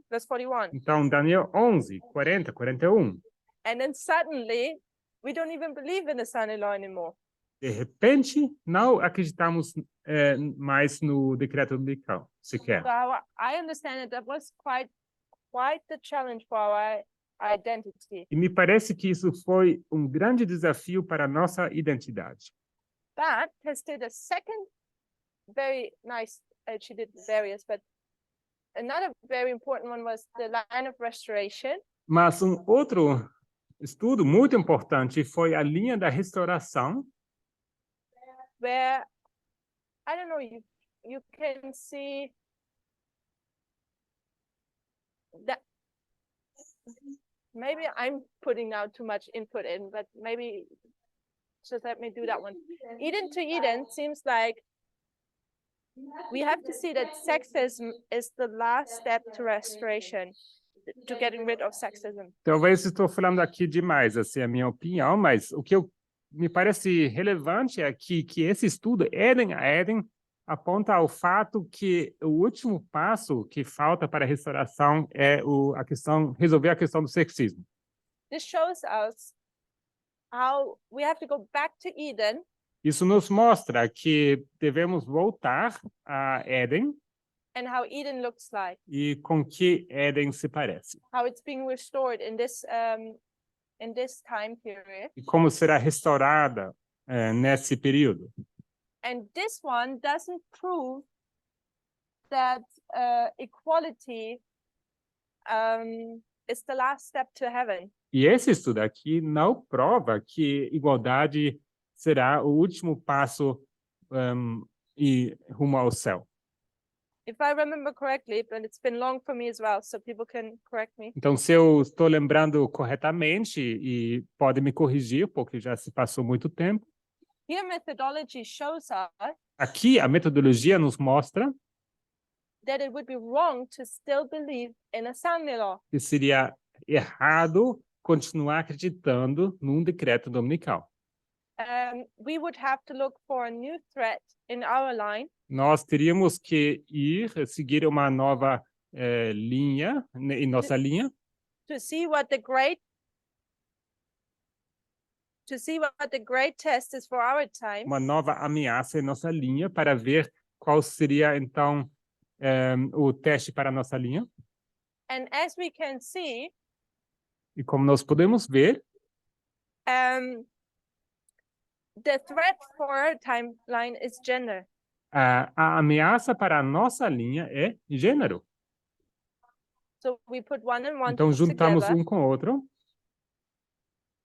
verse 41. Então, Daniel 11, 40, 41. And then suddenly, we don't even believe in the son-in-law anymore. De repente, não acreditamos mais no decreto dominical, sequer. So I understand that was quite the challenge for our identity. E me parece que isso foi um grande desafio para a nossa identidade. But Hester did a second very nice, she did various, but another very important one was the line of restoration. Mas outro estudo muito importante foi a linha da restauração, Where, I don't know, you can see that maybe I'm putting now too much input in, but maybe just let me do that one. Eden to Eden seems like we have to see that sexism is the last step to restoration, to getting rid of sexism. talvez estou falando aqui demais, assim, a minha opinião, mas o que eu me parece relevante aqui que esse estudo, Éden a Éden, aponta ao fato que o último passo que falta para a restauração é resolver a questão do sexismo. This shows us how we have to go back to Eden Isso nos mostra que devemos voltar a Éden and how Eden looks like, e com que Éden se parece. how it's being restored in this time period. E como será restaurada nesse período. And this one doesn't prove that equality is the last step to heaven. E esse estudo aqui não prova que igualdade será o último passo e rumo ao céu. If I remember correctly, but it's been long for me as well, so people can correct me. Então, se eu estou lembrando corretamente, e pode me corrigir, porque já se passou muito tempo, Here methodology shows us aqui a metodologia nos mostra that it would be wrong to still believe in a son-in-law. que seria errado continuar acreditando num decreto dominical. We would have to look for a new threat in our line Nós teríamos que seguir uma nova linha, em nossa linha, to see what the great test is for our time. uma nova ameaça em nossa linha, para ver qual seria, então, o teste para a nossa linha. And as we can see, E como nós podemos ver, the threat for our timeline is gender. a ameaça para a nossa linha é gênero. So we put one and one Então, juntamos together. um com o outro,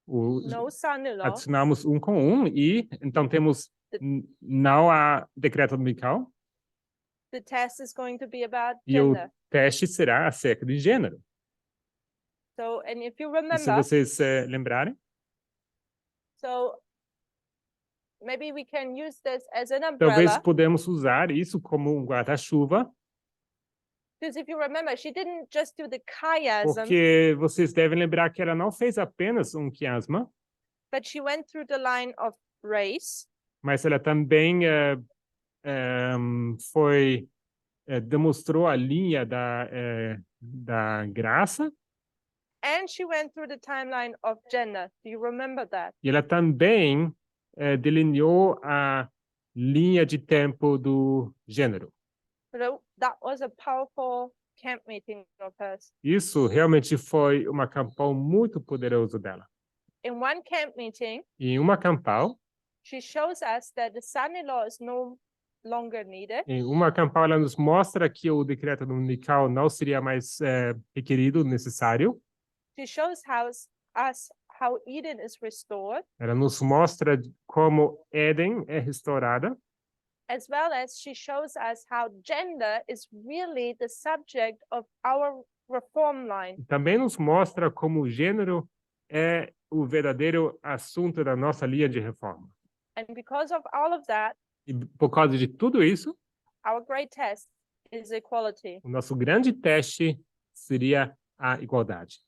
No son-in-law. adicionamos um com um, e então temos não há decreto dominical, The test is going to be about e o gender. teste será acerca de gênero. So, and if you E se remember, vocês lembrarem, so maybe we can use this as an talvez umbrella. podemos usar isso como um guarda-chuva, Because if you remember, she didn't just do the chiasm, porque vocês devem lembrar que ela não fez apenas um quiasma, but she went through the line of race, mas ela também demonstrou a linha da graça, and she went through the timeline of gender. Do you remember that? e ela também delineou a linha de tempo do gênero. So that was a powerful camp meeting of hers. Isso realmente foi uma campal muito poderosa dela. In one camp meeting, E em uma campal, she shows us that the son-in-law is no longer needed. ela nos mostra que o decreto dominical não seria mais requerido, necessário. She shows us how Eden is restored, Ela nos mostra como Éden é restaurada. as well as she shows us how gender is really the subject of our reform line. Também nos mostra como o gênero é o verdadeiro assunto da nossa linha de reforma. And because of all of that, E por causa de tudo isso, our great test is equality. o nosso grande teste seria a igualdade.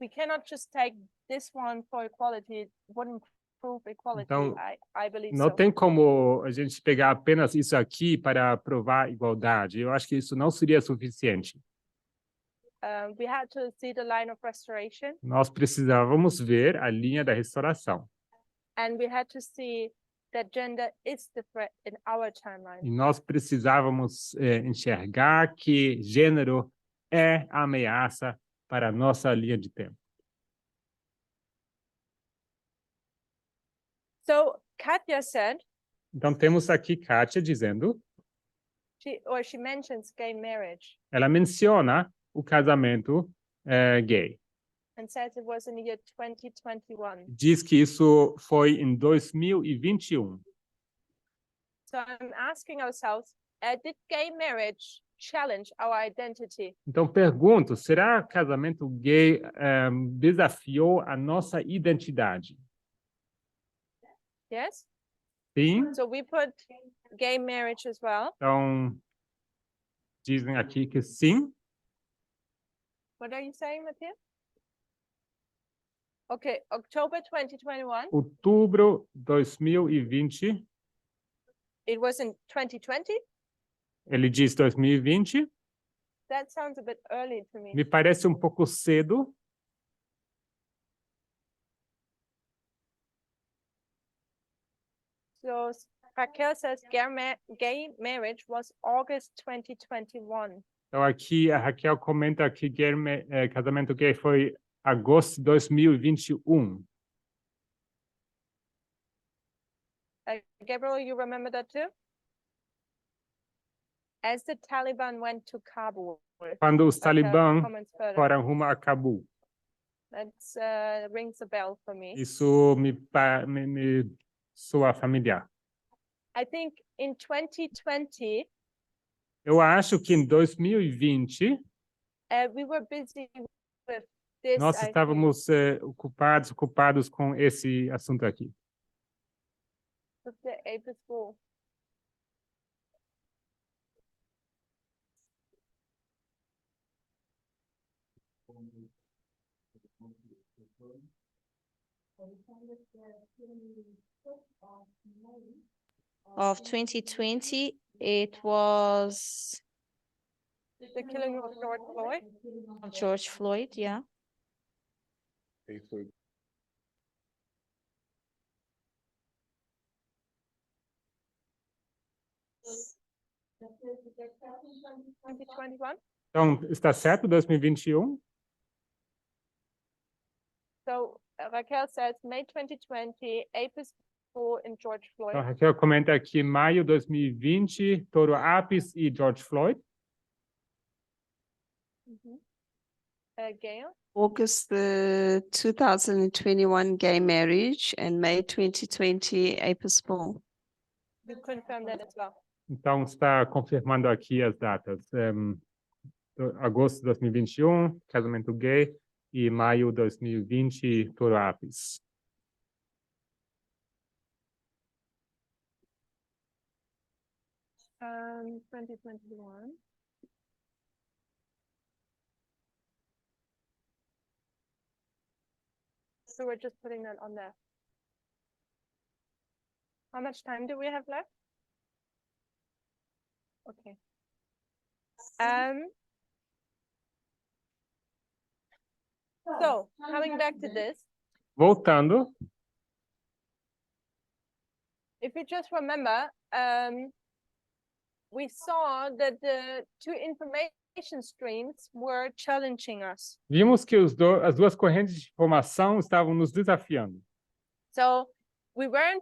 We cannot just take this one for equality. It wouldn't prove equality. Então, I believe não so. tem como a gente pegar apenas isso aqui para provar igualdade. Eu acho que isso não seria suficiente. We had to see the line of restoration, Nós precisávamos ver a linha da restauração. and we had to see that gender is the threat in our timeline. E nós precisávamos enxergar que gênero é a ameaça para a nossa linha de tempo. So Katya said, Então, temos aqui Kátia dizendo, she mentions gay marriage ela menciona o casamento gay. and says it was in the year 2021. Diz que isso foi em 2021. So I'm asking ourselves, did gay marriage challenge our identity? Então, pergunto, será casamento gay desafiou a nossa identidade? Yes? Sim. So we put gay marriage as well. Então, dizem aqui que sim. What are you saying, Matthias? Okay, October 2021. Outubro 2020. It was in 2020. Ele diz 2020. That sounds a bit early to me. Me parece um pouco cedo. So Raquel says gay marriage was August 2021. Então, aqui a Raquel comenta que casamento gay foi agosto de 2021. Gabriel, you remember that too? As the Taliban went to Kabul. Quando os Raquel talibãs comments further. foram rumo a Cabul. That rings a bell for me. Isso me soa familiar. I think in 2020, Eu acho que em 2020 we were busy with this. nós I think. estávamos ocupados com esse assunto aqui. With the April School. Of 2020, it was The killing of George Floyd. George Floyd, yeah. Ahí fue. Então, está certo 2021? So Raquel says May 2020, April School in George Floyd. Então, Raquel comenta aqui maio 2020, Toro Apis e George Floyd. Gail. August the 2021 gay marriage and May 2020 Episcopal. You confirm that as well. Então, está confirmando aqui as datas. Agosto de 2021, casamento gay, e maio 2020, Toro Apis. Um, 2021. So we're just putting that on there. How much time do we have left? Okay. So coming back to this, Voltando, if you just remember, we saw that the two information streams were challenging us. vimos que as duas correntes de informação estavam nos desafiando. So we were in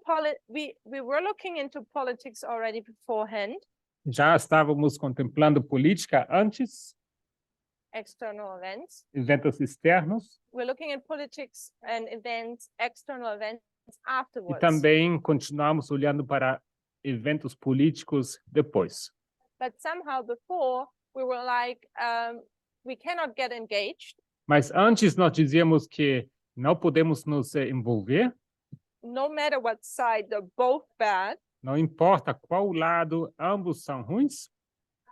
we were looking into politics already beforehand, Já estávamos contemplando política antes, external events. eventos externos, We're looking at politics and events, external events e afterwards. também continuamos olhando para eventos políticos depois. But somehow before we were like, we cannot get engaged, Mas antes nós dizíamos que não podemos nos envolver, no matter what side, they're both bad. não importa qual lado, ambos são ruins.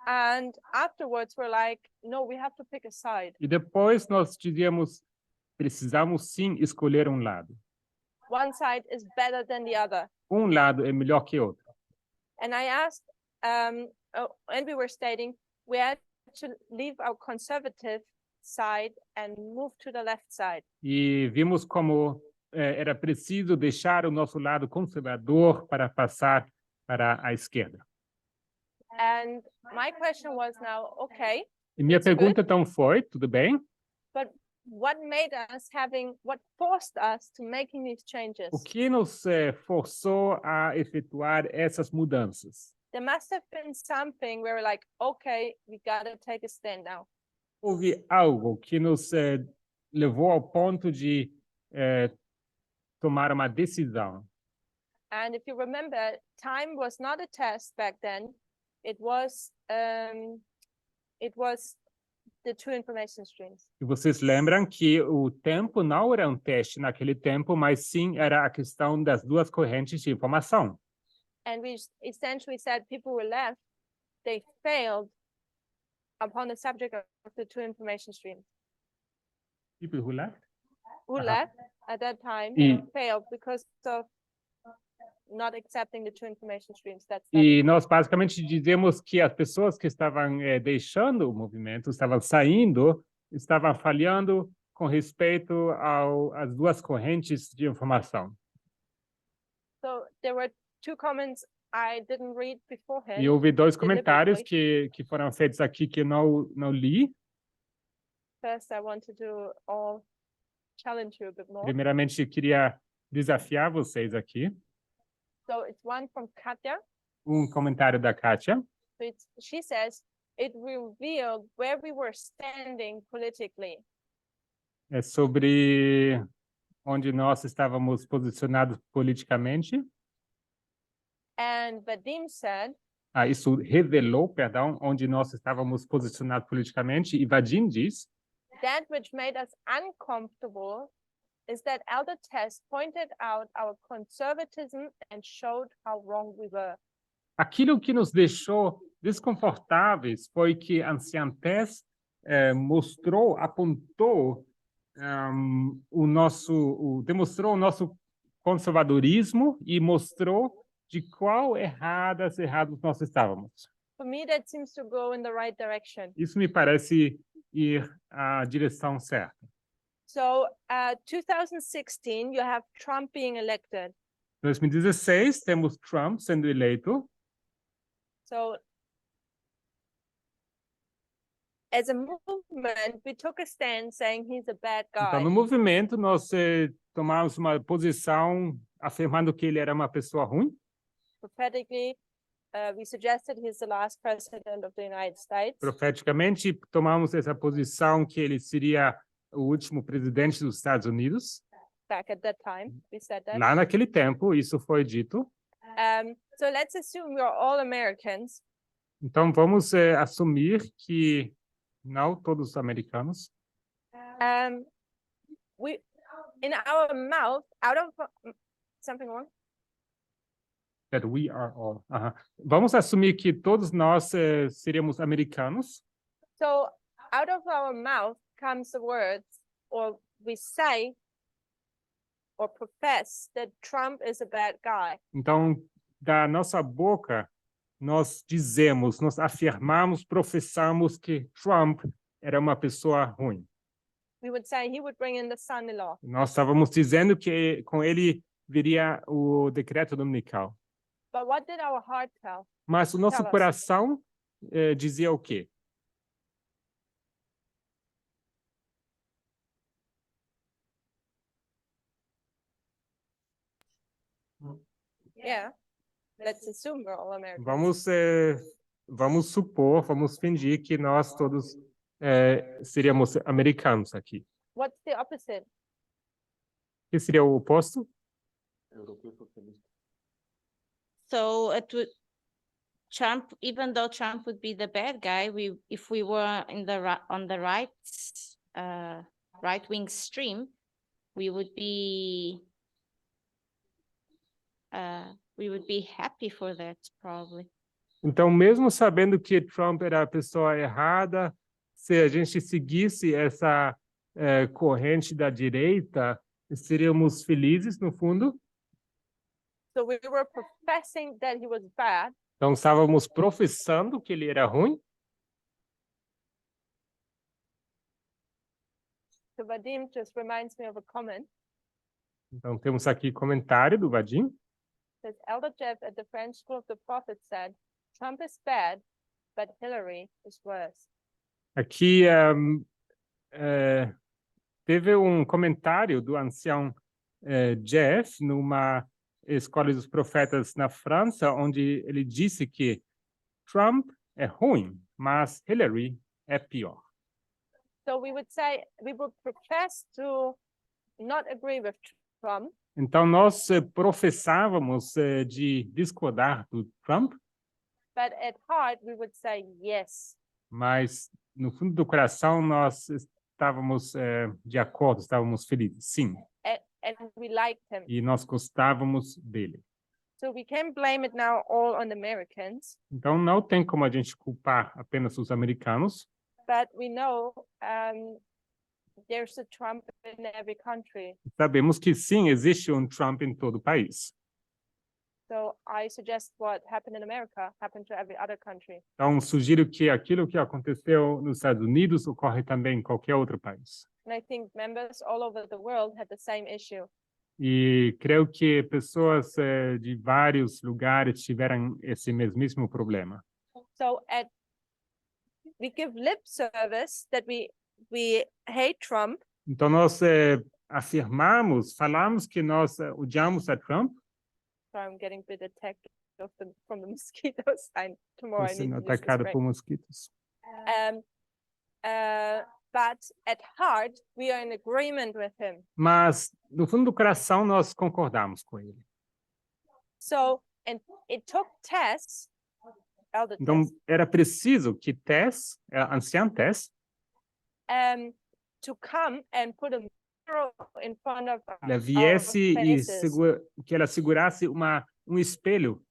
And afterwards we're like, no, we have to pick a side. E depois nós dizíamos, precisamos sim escolher um lado. One side is better than the other. Um lado é melhor que outro. And I asked, and we were stating, we had to leave our conservative side and move to the left side. E vimos como era preciso deixar o nosso lado conservador para passar para a esquerda. And my question was now, okay, E minha It's good. pergunta então foi, tudo bem? but what made us what forced us to making these changes? O que nos forçou a efetuar essas mudanças? There must have been something where we're like, okay, we gotta take a stand now. Houve algo que nos levou ao ponto de tomar uma decisão. And if you remember, time was not a test back then. It was the two information streams. E vocês lembram que o tempo não era um teste naquele tempo, mas sim era a questão das duas correntes de informação. And we essentially said people were left, they failed upon the subject of the two information streams. People who left? Who Uh-huh. left? at that time E- failed because of not accepting the two information streams. E nós basicamente dizemos que as pessoas que estavam deixando o movimento, estavam saindo, estavam falhando com respeito às duas correntes de informação. So there were two comments I didn't read beforehand. E houve dois deliberately. comentários que foram feitos aqui que eu não li. First, I wanted to all challenge you a bit more. Primeiramente, eu queria desafiar vocês aqui. So it's one from Katja. Comentário da Kátia. So she says, it revealed where we were standing politically. É sobre onde nós estávamos posicionados politicamente. And Vadim said, Isso revelou, perdão, onde nós estávamos posicionados politicamente. E Vadim diz, that which made us uncomfortable is that Elder Tess pointed out our conservatism and showed how wrong we were. aquilo que nos deixou desconfortáveis foi que a anciã Tess apontou demonstrou o nosso conservadorismo e mostrou de qual errados nós estávamos. For me, that seems to go in the right direction. Isso me parece ir à direção certa. So, 2016, you have Trump being elected. 2016, temos Trump sendo eleito. So, as a movement, we took a stand saying he's a bad Então, guy. no movimento, nós tomamos uma posição afirmando que ele era uma pessoa ruim. Prophetically, we suggested he's the last president of the United States. Profeticamente, tomamos essa posição que ele seria o último presidente dos Estados Unidos. Back at that time, we said that. Lá naquele tempo, isso foi dito. So let's assume we're all Americans. Então, vamos assumir que não todos os americanos. We, in our mouth, out of something wrong. That we are all. Vamos assumir que todos nós seríamos americanos. So out of our mouth comes the words, or we say, or profess that Trump is a bad guy. Então, da nossa boca, nós dizemos, nós afirmamos, professamos que Trump era uma pessoa ruim. We would say he would bring in the son-in-law. Nós estávamos dizendo que com ele viria o decreto dominical. But what did our heart tell? Mas o nosso Tell us. coração dizia o quê? Yeah. Let's assume we're all Americans. Vamos supor, vamos fingir que nós todos seríamos americanos aqui. What's the opposite? O que seria o oposto? So it would Trump, even though Trump would be the bad guy, if we were on the right wing stream, we would be happy for that, probably. Então, mesmo sabendo que Trump era a pessoa errada, se a gente seguisse essa corrente da direita, seríamos felizes no fundo. So we were professing that he was bad. Então, estávamos professando que ele era ruim. So Vadim just reminds me of a comment. Então, temos aqui comentário do Vadim. It says, Elder Jeff at the French School of the Prophets said, Trump is bad, but Hillary is worse. Aqui teve um comentário do ancião Jeff numa Escola dos Profetas na França, onde ele disse que Trump é ruim, mas Hillary é pior. So we would say, we would profess to not agree with Trump. Então, nós professávamos de discordar do Trump, But at heart, we would say yes. mas no fundo do coração nós estávamos de acordo, estávamos felizes, sim. And we liked him. E nós gostávamos dele. So we can blame it now all on the Americans. Então, não tem como a gente culpar apenas os americanos, But we know there's a Trump in every country. Sabemos que sim, existe Trump em todo o país. So I suggest what happened in America happened to every other country. Então, sugiro que aquilo que aconteceu nos Estados Unidos ocorre também em qualquer outro país. And I think members all over the world had the same issue. E creio que pessoas de vários lugares tiveram esse mesmíssimo problema. So we give lip service that we hate Trump, Então, nós falamos que nós odiamos a Trump, so I'm getting a bit attacked from the mosquitoes. Tomorrow I sendo need to use the atacado spray. por mosquitos. But at heart, we are in agreement with him. Mas, no fundo do coração, nós concordamos com ele. So, and it took Tess, Elder Então, Tess, era preciso que Tess, a anciã Tess, to come and put a mirror in front of ela our viesse e faces, que ela segurasse um espelho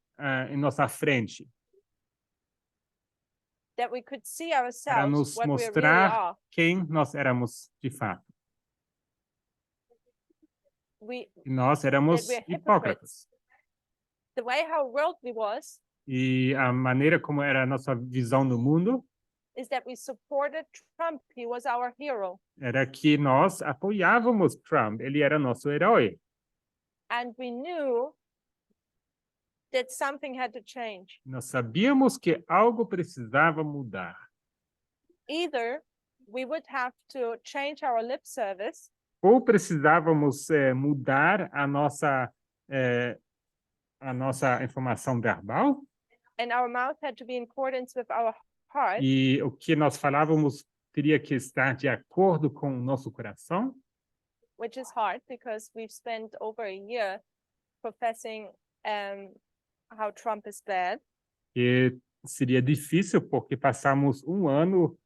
em nossa frente, that we could see para ourselves nos what we really mostrar are. quem nós éramos de fato. We, E nós éramos that we're hipócritas. the way how worldly was E a maneira como era a nossa visão do mundo is that we supported Trump. He was our hero. era que nós apoiávamos Trump, ele era nosso herói. And we knew that something had to change. Nós sabíamos que algo precisava mudar. Either we would have to change our lip service, Ou precisávamos mudar a nossa informação verbal, and our mouth had to be in accordance with our heart, e o que nós falávamos teria que estar de acordo com o nosso coração, which is hard because we've spent over a year professing how Trump is bad. e seria difícil porque passamos um ano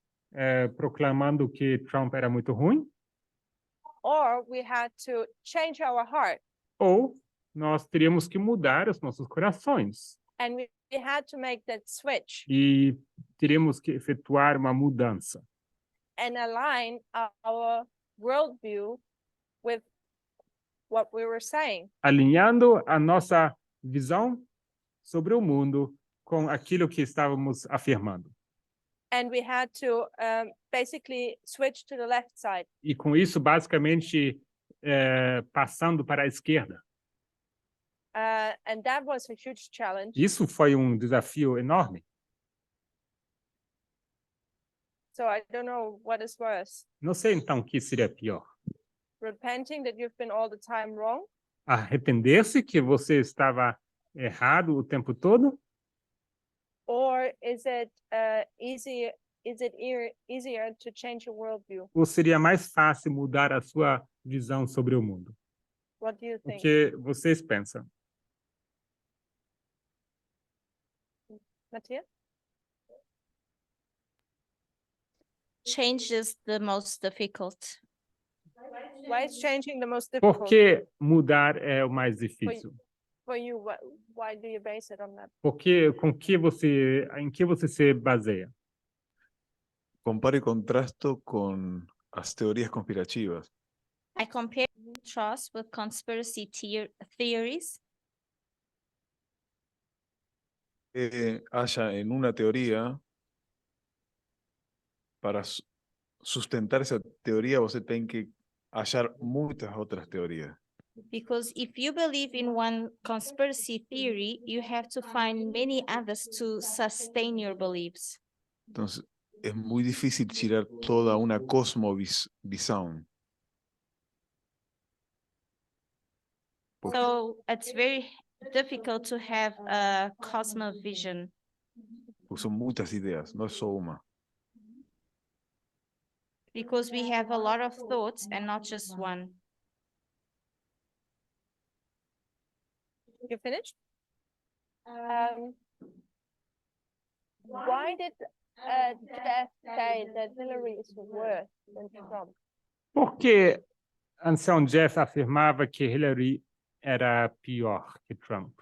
proclamando que Trump era muito ruim, Or we had to change our heart, ou nós teríamos que mudar os nossos corações and we had to make that switch e teríamos que efetuar uma mudança and align our worldview with what we were saying. alinhando a nossa visão sobre o mundo com aquilo que estávamos afirmando. And we had to basically switch to the left side. E com isso, basicamente, passando para a esquerda. And that was a huge challenge. Isso foi desafio enorme. So I don't know what is worse. Não sei, então, o que seria pior. Repenting that you've been all the time wrong, Arrepender-se que você estava errado o tempo todo? or is it easier to change your worldview? Ou seria mais fácil mudar a sua visão sobre o mundo? What do you O think? que vocês pensam? Matthias? Change is the most difficult. Why is changing the most Por difficult que mudar é o mais difícil? for you? Why do you base it on that? Porque em que você se baseia? Comparo y contrasto con las teorías conspirativas. I compare trust with conspiracy theories. Haya en una teoría, para sustentar esa teoría, vos tenés que hallar muchas otras teorías. Because if you believe in one conspiracy theory, you have to find many others to sustain your beliefs. Entonces, es muy difícil tirar toda una cosmovisión. So it's very difficult to have a cosmovision Porque son muchas ideas, no es solo una. because we have a lot of thoughts and not just one. You finished? Why did Jeff say that Hillary is worse than Trump? Porque ancião Jeff afirmava que Hillary era pior que Trump.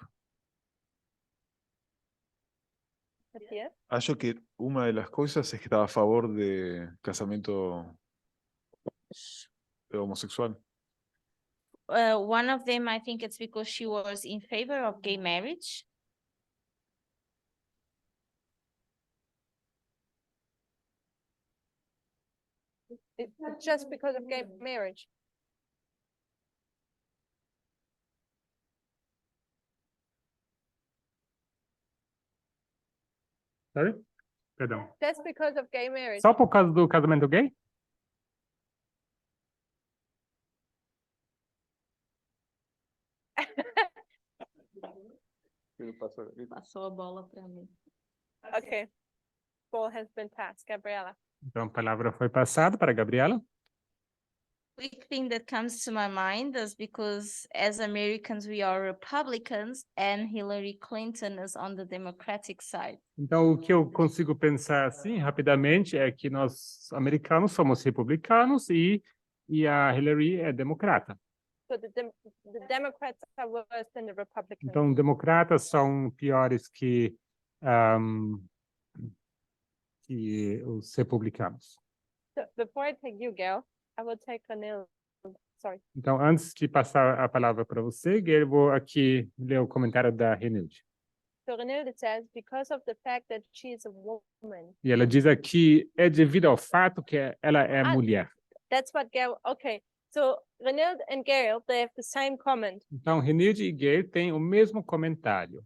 Matthias? Hallo que una de las cosas es que estaba a favor de casamiento Homosexual. One of them, I think it's because she was in favor of gay marriage. It's just because of gay marriage. Sorry? Perdão. That's because of gay marriage. Só por causa do casamento gay? Passou a bola para mim. Okay. Ball has been passed, Gabriela. Então, a palavra foi passada para a Gabriela. Quick thing that comes to my mind is because as Americans, we are Republicans and Hillary Clinton is on the Democratic side. Então, o que eu consigo pensar assim, rapidamente, é que nós, americanos, somos republicanos e a Hillary é democrata. So the Democrats are worse than the Republicans. Então, democratas são piores que os republicanos. So before I take you, Gail, I will take Ranil. Sorry. Então, antes de passar a palavra para você, Gayle, vou aqui ler o comentário da Renilde. So Renilde says, because of the fact that she is a woman. E ela diz aqui, é devido ao fato que ela é mulher. That's what Gail, okay. So Renilde and Gail, they have the same comment. Então, Renilde e Gayle têm o mesmo comentário.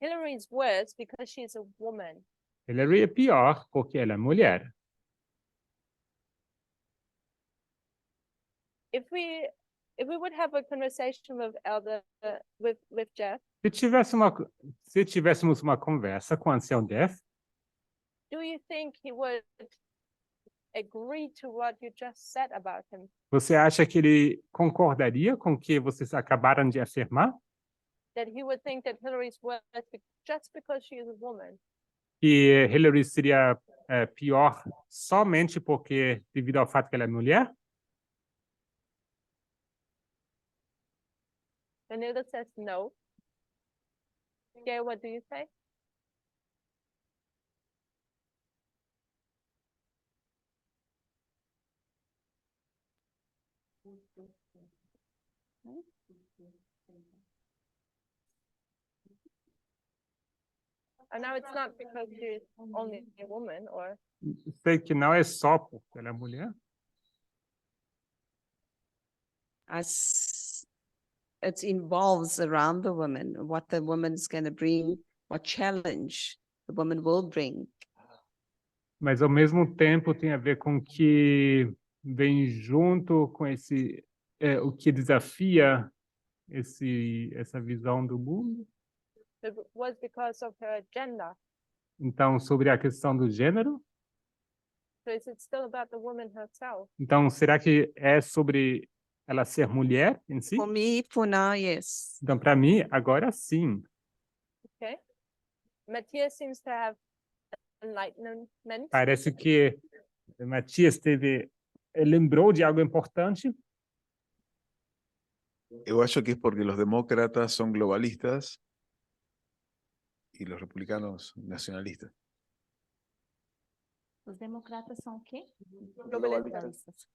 Hillary is worse because she is a woman. Hillary é pior porque ela é mulher. If we would have a conversation with Elder, with Jeff. Se tivéssemos uma conversa com o ancião Jeff, do you think he would agree to what you just said about him? Você acha que ele concordaria com o que vocês acabaram de afirmar? That he would think that Hillary is worse just because she is a woman? Que Hillary seria pior somente porque devido ao fato que ela é mulher? Anilda says no. Gail, what do you say? And now it's not because she's only a woman, or? Sei que não é só porque ela é mulher. As it involves around the woman, what the woman's going to bring, what challenge the woman will bring. Mas ao mesmo tempo tem a ver com o que vem junto com o que desafia essa visão do mundo. It was because of her gender. Então, sobre a questão do gênero. So is it still about the woman herself? Então, será que é sobre ela ser mulher em si? For me, for now, yes. Então, para mim, agora sim. Okay. Matthias seems to have enlightenment. Parece que Matias lembrou de algo importante. Eu acho que es porque los demócratas son globalistas y los republicanos nacionalistas. Os democratas são o quê? Globalistas.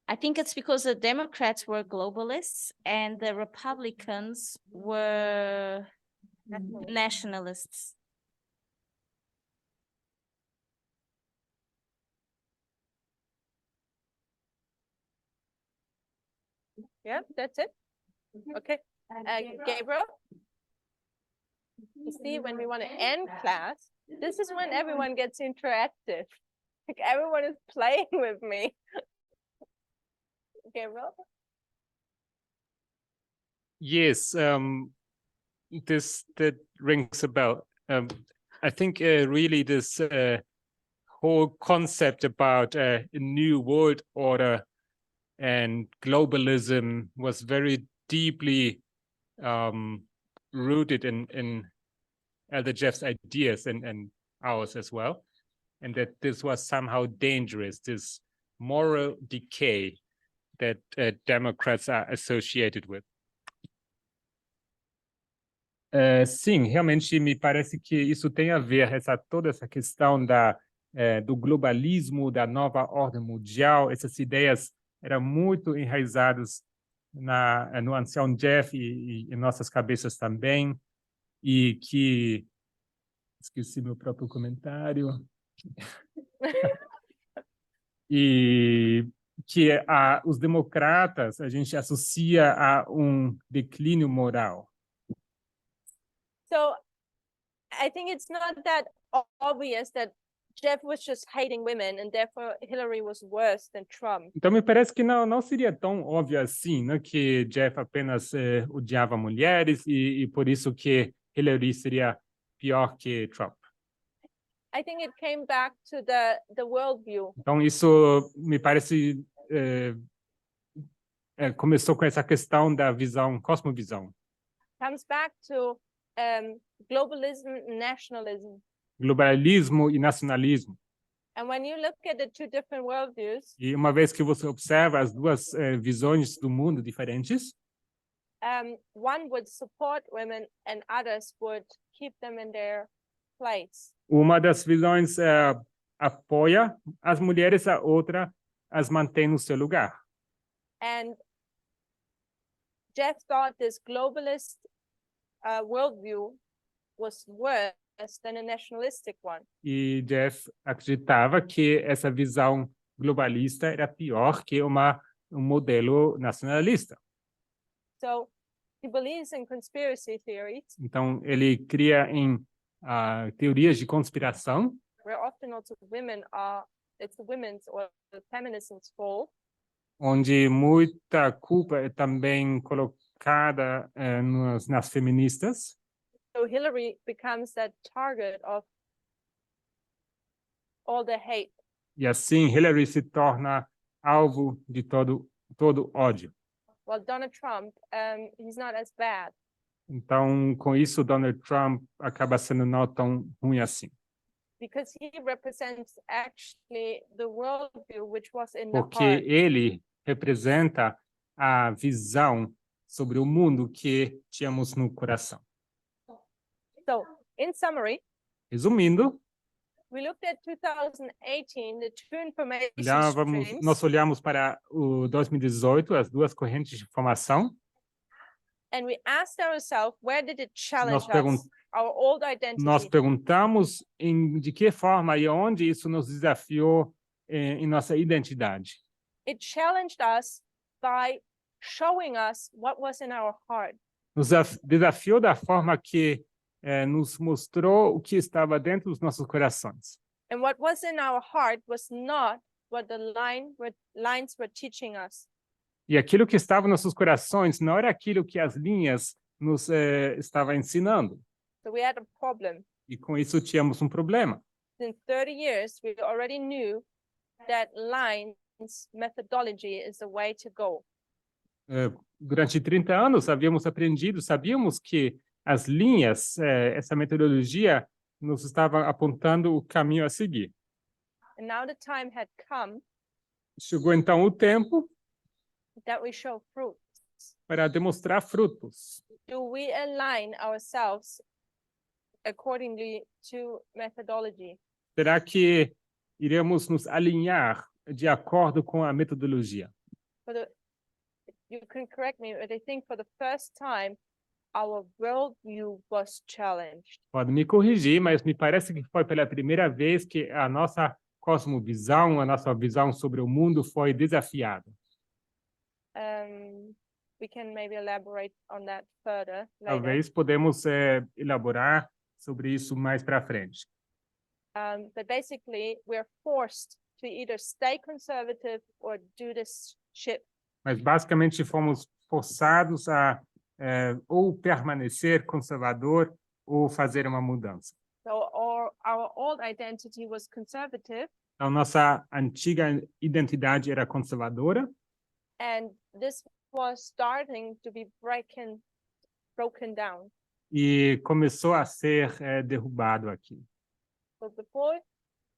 I think it's because the Democrats were globalists and the Republicans were nationalists. Yeah, that's it. Okay. Gabriel? You see, when we want to end class, this is when everyone gets interactive. Like everyone is playing with me. Gabriel? Yes, that rings a bell. I think really this whole concept about a new world order and globalism was very deeply rooted in Elder Jeff's ideas and ours as well, and that this was somehow dangerous, this moral decay that Democrats are associated with. Sim, realmente me parece que isso tem a ver, toda essa questão do globalismo, da nova ordem mundial, essas ideias eram muito enraizados no ancião Jeff e em nossas cabeças também, e que esqueci meu próprio comentário. E que os democratas a gente associa a declínio moral. So I think it's not that obvious that Jeff was just hating women and therefore Hillary was worse than Trump. Então me parece que não seria tão óbvio assim, né, que Jeff apenas odiava mulheres e por isso que Hillary seria pior que Trump. I think it came back to the worldview. Então isso me parece começou com essa questão da visão, cosmovisão, Comes back to globalism and nationalism. globalismo e nacionalismo. And when you look at the two different worldviews, E uma vez que você observa as duas visões do mundo diferentes, one would support women and others would keep them in their place. uma das visões apoia as mulheres, a outra as mantém no seu lugar. And Jeff thought this globalist worldview was worse than a nationalistic one. E Jeff acreditava que essa visão globalista era pior que um modelo nacionalista. So he believes in conspiracy theories, Então, ele cria em teorias de conspiração, where often also it's the women's or the feminism's fault. onde muita culpa é também colocada nas feministas. So Hillary becomes that target of all the hate. E assim, Hillary se torna alvo de todo ódio. While Donald Trump, he's not as bad. Então, com isso, Donald Trump acaba sendo não tão ruim assim. Because he represents actually the worldview which was in the Porque heart. ele representa a visão sobre o mundo que tínhamos no coração. So, in summary, Resumindo, we looked at 2018, the two information streams, nós olhamos para o 2018, as duas correntes de informação. and we asked ourselves, where did it challenge Nós us, our old identity? Nós perguntamos de que forma e onde isso nos desafiou em nossa identidade. It challenged us by showing us what was in our heart. Nos desafiou da forma que nos mostrou o que estava dentro dos nossos corações. And what was in our heart was not what the lines were teaching us. E aquilo que estava nos nossos corações não era aquilo que as linhas nos estavam ensinando. So we had a problem. E com isso tínhamos um problema. In 30 years, we already knew that lines methodology is the way to go. Durante 30 anos sabíamos que as linhas, essa metodologia, nos estava apontando o caminho a seguir. And now the time had come Chegou então o tempo that we show fruit. para demonstrar frutos. Do we align ourselves accordingly to methodology? Será que iremos nos alinhar de acordo com a metodologia? You can correct me, but I think for the first time, our worldview was challenged. Pode me corrigir, mas me parece que foi pela primeira vez que a nossa cosmovisão, a nossa visão sobre o mundo foi desafiada. We can maybe elaborate on that further later. Talvez podemos elaborar sobre isso mais para frente. But basically, we're forced to either stay conservative or do this shift. Mas basicamente fomos forçados a ou permanecer conservador ou fazer uma mudança. So our old identity was conservative, Então, nossa antiga identidade era conservadora and this was starting to be broken down. e começou a ser derrubado aqui. So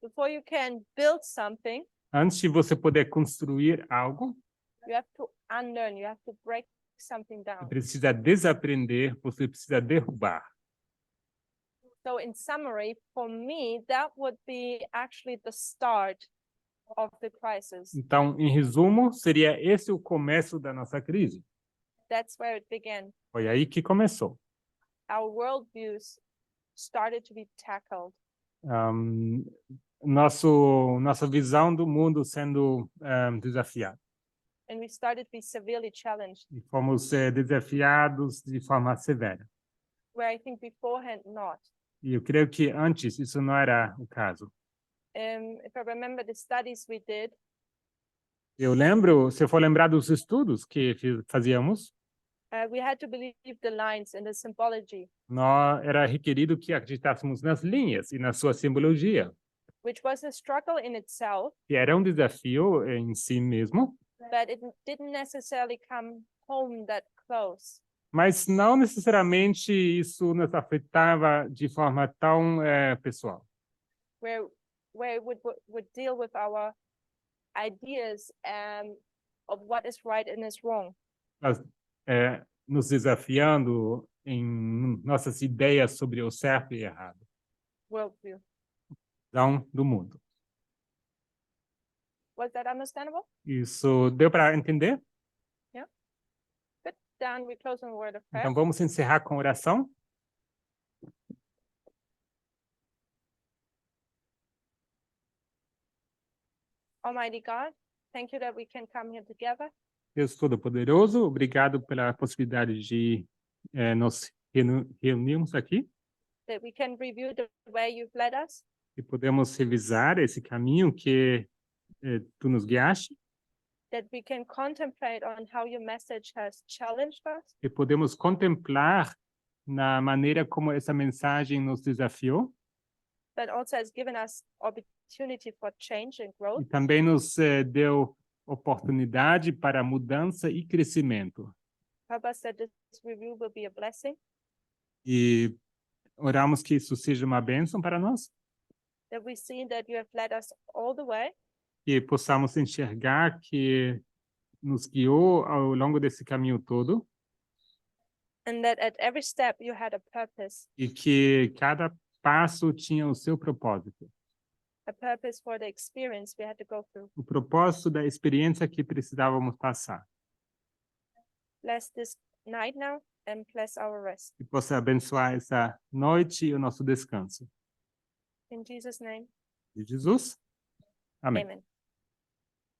before you can build something, Antes de você poder construir algo, you have to unlearn, you have to break something você down. precisa desaprender, você precisa derrubar. So in summary, for me, that would be actually the start of the crisis. Então, em resumo, seria esse o começo da nossa crise. That's where it began. Foi aí que começou. Our worldviews started to be tackled. Nossa visão do mundo sendo desafiada. And we started to be severely challenged, E fomos desafiados de forma severa. where I think beforehand not. E eu creio que antes isso não era o caso. If I remember the studies we did, Eu lembro, se eu for lembrar dos estudos que fazíamos, we had to believe the lines and the symbology, era requerido que acreditássemos nas linhas e na sua simbologia, which was a struggle in itself, que era um desafio em si mesmo, but it didn't necessarily come home that close. mas não necessariamente isso nos afetava de forma tão pessoal. Where it would deal with our ideas of what is right and is wrong. Nós, nos desafiando em nossas ideias sobre o certo e errado, Worldview. visão do mundo. Was that understandable? Isso deu para entender? Good. Then we close on a word of prayer. Então vamos encerrar com oração. Almighty God, thank you that we can come here together. Deus Todo-Poderoso, obrigado pela possibilidade de nos reunirmos aqui That we can review the way you've led us, e podemos revisar esse caminho que tu nos guiaste that we can contemplate on how your message has challenged us, e podemos contemplar na maneira como essa mensagem nos desafiou but also has given us opportunity for change and e growth. também nos deu oportunidade para mudança e crescimento. Help us that this review will be a blessing, E oramos que isso seja uma bênção para nós, that we see that you have led us all the way, que possamos enxergar que nos guiou ao longo desse caminho todo and that at every step you had a purpose e que cada passo tinha o seu propósito. for the experience we had to go through. O propósito da experiência que precisávamos passar. Bless this night now and bless our rest. Que possa abençoar essa noite e o nosso descanso. In Jesus' name, De Jesus. Amém. amen.